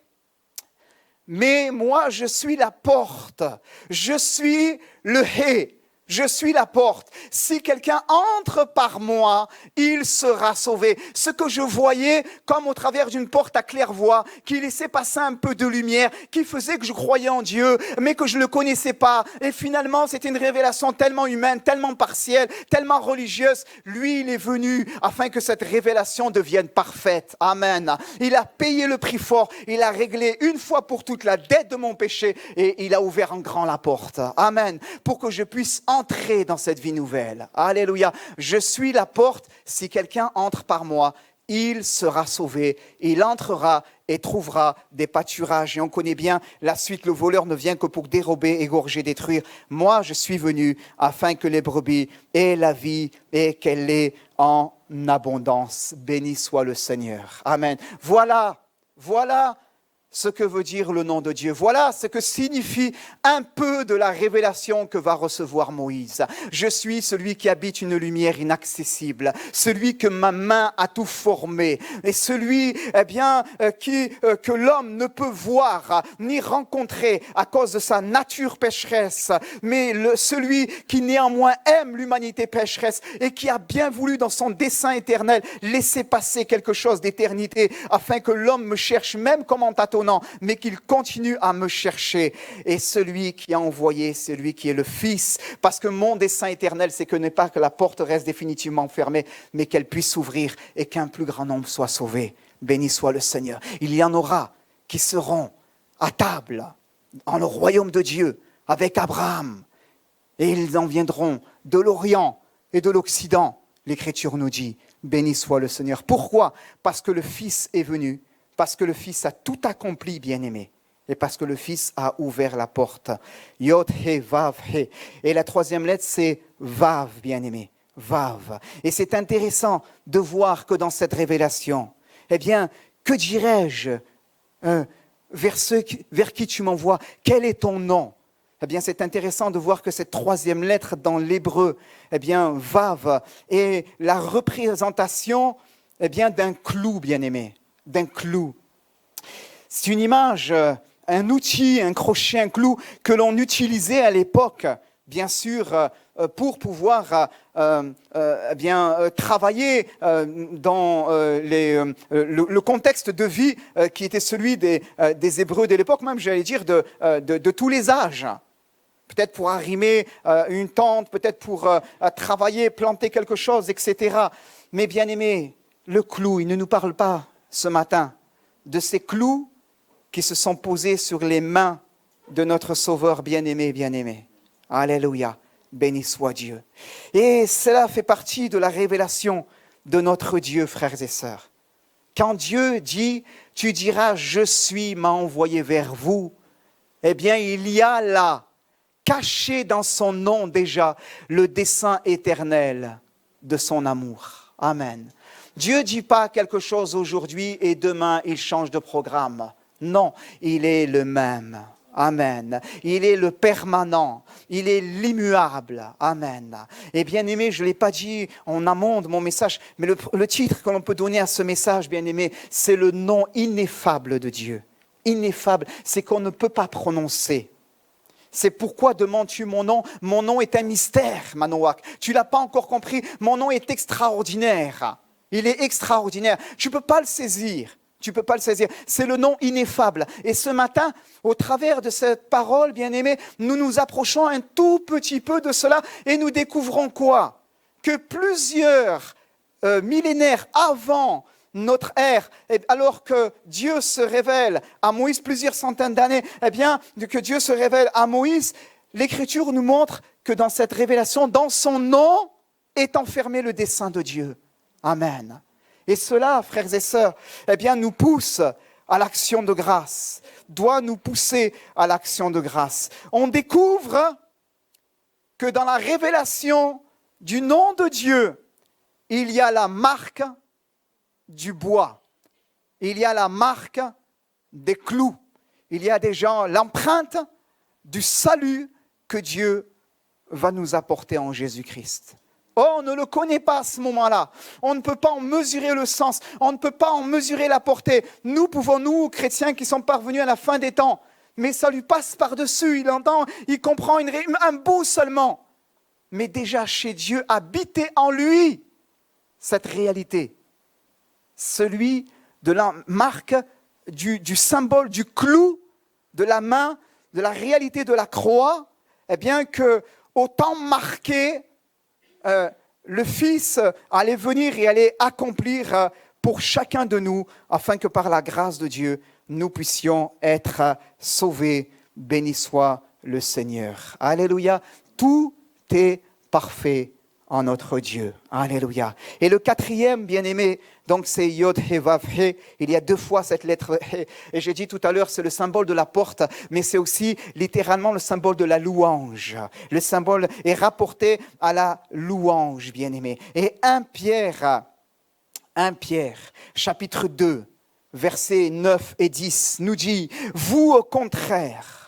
Mais moi, je suis la porte, je suis le hé, je suis la porte. Si quelqu'un entre par moi, il sera sauvé. Ce que je voyais comme au travers d'une porte à claire-voie, qui laissait passer un peu de lumière, qui faisait que je croyais en Dieu, mais que je ne le connaissais pas. Et finalement, c'était une révélation tellement humaine, tellement partielle, tellement religieuse. Lui, il est venu afin que cette révélation devienne parfaite. Amen. Il a payé le prix fort. Il a réglé une fois pour toutes la dette de mon péché et il a ouvert en grand la porte. Amen. Pour que je puisse entrer dans cette vie nouvelle. Alléluia. Je suis la porte. Si quelqu'un entre par moi, il sera sauvé. Il entrera et trouvera des pâturages. Et on connaît bien la suite. Le voleur ne vient que pour dérober, égorger, détruire. Moi, je suis venu afin que les brebis aient la vie et qu'elle l'ait en abondance. Béni soit le Seigneur. Amen. Voilà ce que veut dire le nom de Dieu. Voilà ce que signifie un peu de la révélation que va recevoir Moïse. Je suis celui qui habite une lumière inaccessible, celui que ma main a tout formé, et celui que l'homme ne peut voir ni rencontrer à cause de sa nature pécheresse, mais celui qui néanmoins aime l'humanité pécheresse et qui a bien voulu dans son dessein éternel laisser passer quelque chose d'éternité afin que l'homme me cherche même comme en tâtonnant, mais qu'il continue à me chercher. Et celui qui a envoyé, c'est lui qui est le Fils. Parce que mon dessein éternel, c'est que n'est pas que la porte reste définitivement fermée, mais qu'elle puisse s'ouvrir et qu'un plus grand nombre soit sauvé. Béni soit le Seigneur. Il y en aura qui seront à table dans le royaume de Dieu avec Abraham. Et ils en viendront de l'Orient et de l'Occident. L'Écriture nous dit, béni soit le Seigneur. Pourquoi ? Parce que le Fils est venu. Parce que le Fils a tout accompli, bien-aimé. Et parce que le Fils a ouvert la porte. Yod, He, Vav, He. Et la troisième lettre, c'est Vav, bien-aimé. Vav. Et c'est intéressant de voir que dans cette révélation, que dirais-je vers qui tu m'envoies? Quel est ton nom? C'est intéressant de voir que cette troisième lettre dans l'hébreu, Vav, est la représentation d'un clou, bien-aimé. D'un clou. C'est une image, un outil, un crochet, un clou que l'on utilisait à l'époque, bien sûr, pour pouvoir travailler dans le contexte de vie qui était celui des Hébreux de l'époque, même j'allais dire de tous les âges. Peut-être pour arrimer une tente, peut-être pour travailler, planter quelque chose, etc. Mais bien aimé, le clou, il ne nous parle pas ce matin de ces clous qui se sont posés sur les mains de notre Sauveur bien-aimé, bien-aimé. Alléluia, béni soit Dieu. Et cela fait partie de la révélation de notre Dieu, frères et sœurs. Quand Dieu dit, tu diras, je suis, m'a envoyé vers vous, il y a là, caché dans son nom déjà, le dessein éternel de son amour. Amen. Dieu ne dit pas quelque chose aujourd'hui et demain il change de programme. Non, il est le même. Amen. Il est le permanent. Il est l'immuable. Amen. Et bien aimé, je ne l'ai pas dit en amont de mon message, mais le titre que l'on peut donner à ce message, bien aimé, c'est le nom ineffable de Dieu. Ineffable, c'est qu'on ne peut pas prononcer. C'est pourquoi demandes-tu mon nom? Mon nom est un mystère, Manoak. Tu ne l'as pas encore compris. Mon nom est extraordinaire. Il est extraordinaire. Tu ne peux pas le saisir. Tu ne peux pas le saisir. C'est le nom ineffable. Et ce matin, au travers de cette parole, bien-aimés, nous nous approchons un tout petit peu de cela et nous découvrons quoi? Que plusieurs millénaires avant notre ère, alors que Dieu se révèle à Moïse, plusieurs centaines d'années, eh bien, que Dieu se révèle à Moïse, l'Écriture nous montre que dans cette révélation, dans son nom, est enfermé le dessein de Dieu. Amen. Et cela, frères et sœurs, eh bien, nous pousse à l'action de grâce, doit nous pousser à l'action de grâce. On découvre que dans la révélation du nom de Dieu, il y a la marque du bois, il y a la marque des clous, il y a déjà l'empreinte du salut que Dieu va nous apporter en Jésus-Christ. Oh, on ne le connaît pas à ce moment-là. On ne peut pas en mesurer le sens. On ne peut pas en mesurer la portée. Nous pouvons, nous, chrétiens qui sommes parvenus à la fin des temps, mais ça lui passe par-dessus. Il entend, il comprend un bout seulement. Mais déjà chez Dieu, habiter en lui cette réalité. Celui de la marque, du symbole, du clou, de la main, de la réalité de la croix, eh bien que autant marqué, le Fils allait venir et allait accomplir pour chacun de nous, afin que par la grâce de Dieu, nous puissions être sauvés. Béni soit le Seigneur. Alléluia. Tout est parfait en notre Dieu. Alléluia. Et le quatrième, bien-aimé, donc c'est Yod He Vav He. Il y a 2 fois cette lettre He. Et j'ai dit tout à l'heure, c'est le symbole de la porte, mais c'est aussi littéralement le symbole de la louange. Le symbole est rapporté à la louange, bien-aimé. Et 1 Pierre, chapitre 2, versets 9 et 10, nous dit, « Vous, au contraire,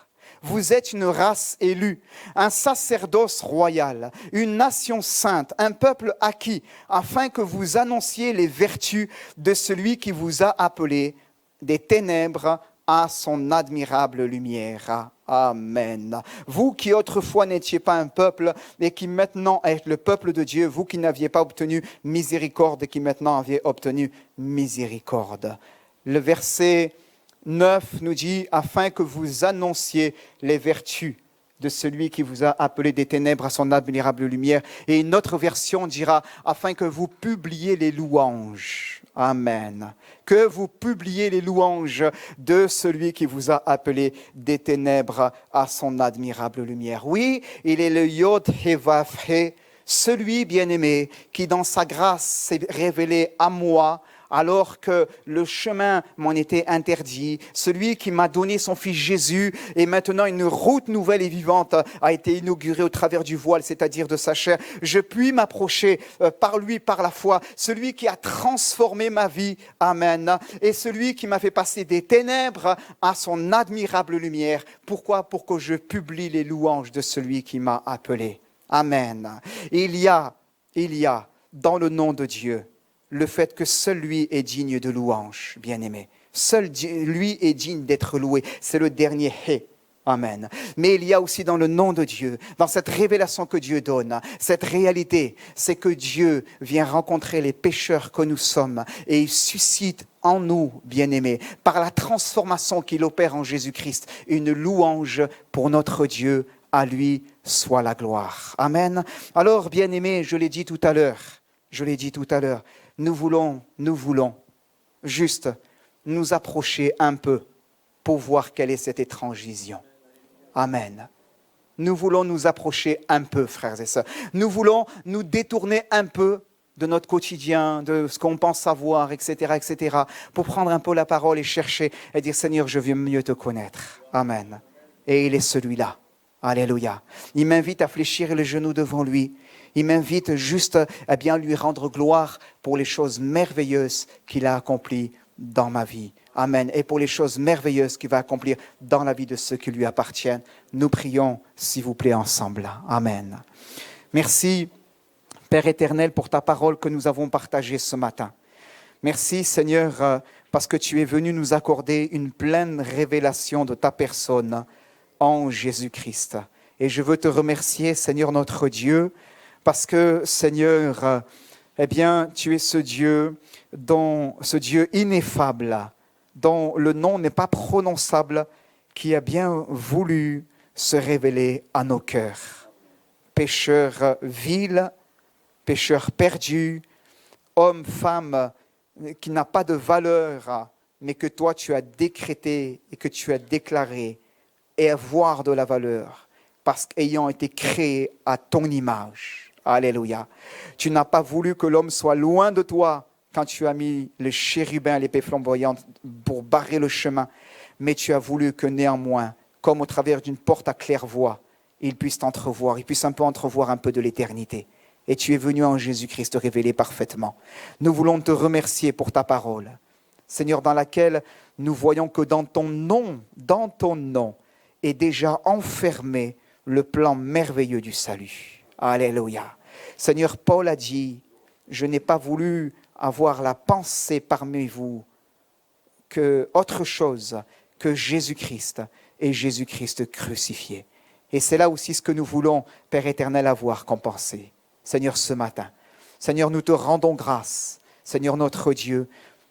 vous êtes une race élue, un sacerdoce royal, une nation sainte, un peuple acquis, afin que vous annonciez les vertus de celui qui vous a appelé des ténèbres à son admirable lumière. » Amen. Vous qui autrefois n'étiez pas un peuple et qui maintenant êtes le peuple de Dieu, vous qui n'aviez pas obtenu miséricorde et qui maintenant aviez obtenu miséricorde. Le verset 9 nous dit, afin que vous annonciez les vertus de celui qui vous a appelé des ténèbres à son admirable lumière. Et une autre version dira, afin que vous publiez les louanges. Amen. Que vous publiez les louanges de celui qui vous a appelé des ténèbres à son admirable lumière. Oui, il est le Yod He Vav He, celui bien-aimé qui dans sa grâce s'est révélé à moi, alors que le chemin m'en était interdit, celui qui m'a donné son Fils Jésus, et maintenant une route nouvelle et vivante a été inaugurée au travers du voile, c'est-à-dire de sa chair. Je puis m'approcher par lui, par la foi, celui qui a transformé ma vie, amen, et celui qui m'a fait passer des ténèbres à son admirable lumière. Pourquoi? Pour que je publie les louanges de celui qui m'a appelé. Amen. Il y a dans le nom de Dieu, le fait que seul lui est digne de louange, bien-aimé. Seul lui est digne d'être loué. C'est le dernier He. Amen. Mais il y a aussi dans le nom de Dieu, dans cette révélation que Dieu donne, cette réalité, c'est que Dieu vient rencontrer les pécheurs que nous sommes et il suscite en nous, bien-aimés, par la transformation qu'il opère en Jésus-Christ, une louange pour notre Dieu. À lui soit la gloire. Amen. Alors, bien-aimés, je l'ai dit tout à l'heure, nous voulons juste nous approcher un peu pour voir quelle est cette étrange vision. Amen. Nous voulons nous approcher un peu, frères et sœurs. Nous voulons nous détourner un peu de notre quotidien, de ce qu'on pense savoir, etc., pour prendre un peu la parole et chercher et dire, Seigneur, je veux mieux te connaître. Amen. Et il est celui-là. Alléluia. Il m'invite à fléchir les genoux devant lui. Il m'invite juste à bien lui rendre gloire pour les choses merveilleuses qu'il a accomplies dans ma vie. Amen. Et pour les choses merveilleuses qu'il va accomplir dans la vie de ceux qui lui appartiennent. Nous prions, s'il vous plaît, ensemble. Amen. Merci, Père éternel, pour ta parole que nous avons partagée ce matin. Merci, Seigneur, parce que tu es venu nous accorder une pleine révélation de ta personne en Jésus-Christ. Et je veux te remercier, Seigneur notre Dieu, parce que, Seigneur, eh bien, tu es ce Dieu ineffable, dont le nom n'est pas prononçable, qui a bien voulu se révéler à nos cœurs. Pécheurs vils, pécheurs perdus, hommes, femmes qui n'a pas de valeur, mais que toi tu as décrété et que tu as déclaré et avoir de la valeur, parce qu'ayant été créé à ton image. Alléluia. Tu n'as pas voulu que l'homme soit loin de toi quand tu as mis le chérubin à l'épée flamboyante pour barrer le chemin, mais tu as voulu que néanmoins, comme au travers d'une porte à claire-voie, il puisse t'entrevoir, il puisse un peu entrevoir un peu de l'éternité. Et tu es venu en Jésus-Christ te révéler parfaitement. Nous voulons te remercier pour ta parole, Seigneur, dans laquelle nous voyons que dans ton nom, est déjà enfermé le plan merveilleux du salut. Alléluia. Seigneur, Paul a dit, je n'ai pas voulu avoir la pensée parmi vous que autre chose que Jésus-Christ et Jésus-Christ crucifié. Et c'est là aussi ce que nous voulons, Père éternel, avoir comme pensée. Seigneur, ce matin, Seigneur, nous te rendons grâce, Seigneur notre Dieu,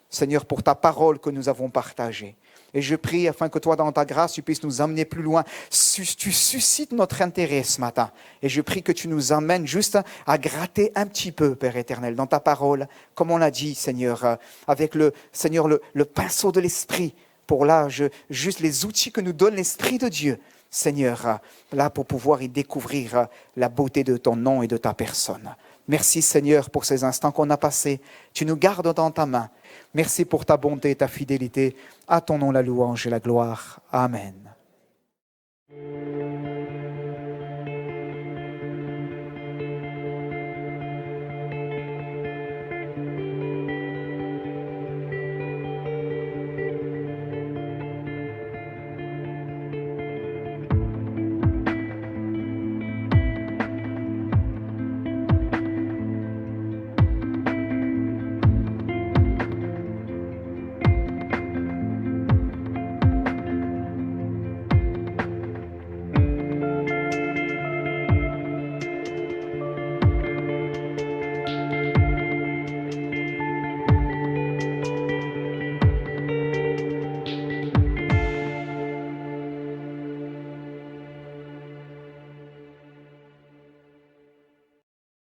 Seigneur, pour ta parole que nous avons partagée. Et je prie afin que toi, dans ta grâce, tu puisses nous amener plus loin. Tu suscites notre intérêt ce matin. Et je prie que tu nous amènes juste à gratter un petit peu, Père éternel, dans ta parole, comme on l'a dit, Seigneur, avec le pinceau de l'Esprit, pour là, juste les outils que nous donne l'Esprit de Dieu, Seigneur, là pour pouvoir y découvrir la beauté de ton nom et de ta personne. Merci Seigneur pour ces instants qu'on a passés. Tu nous gardes dans ta main. Merci pour ta bonté et ta fidélité. À ton nom la louange et la gloire. Amen.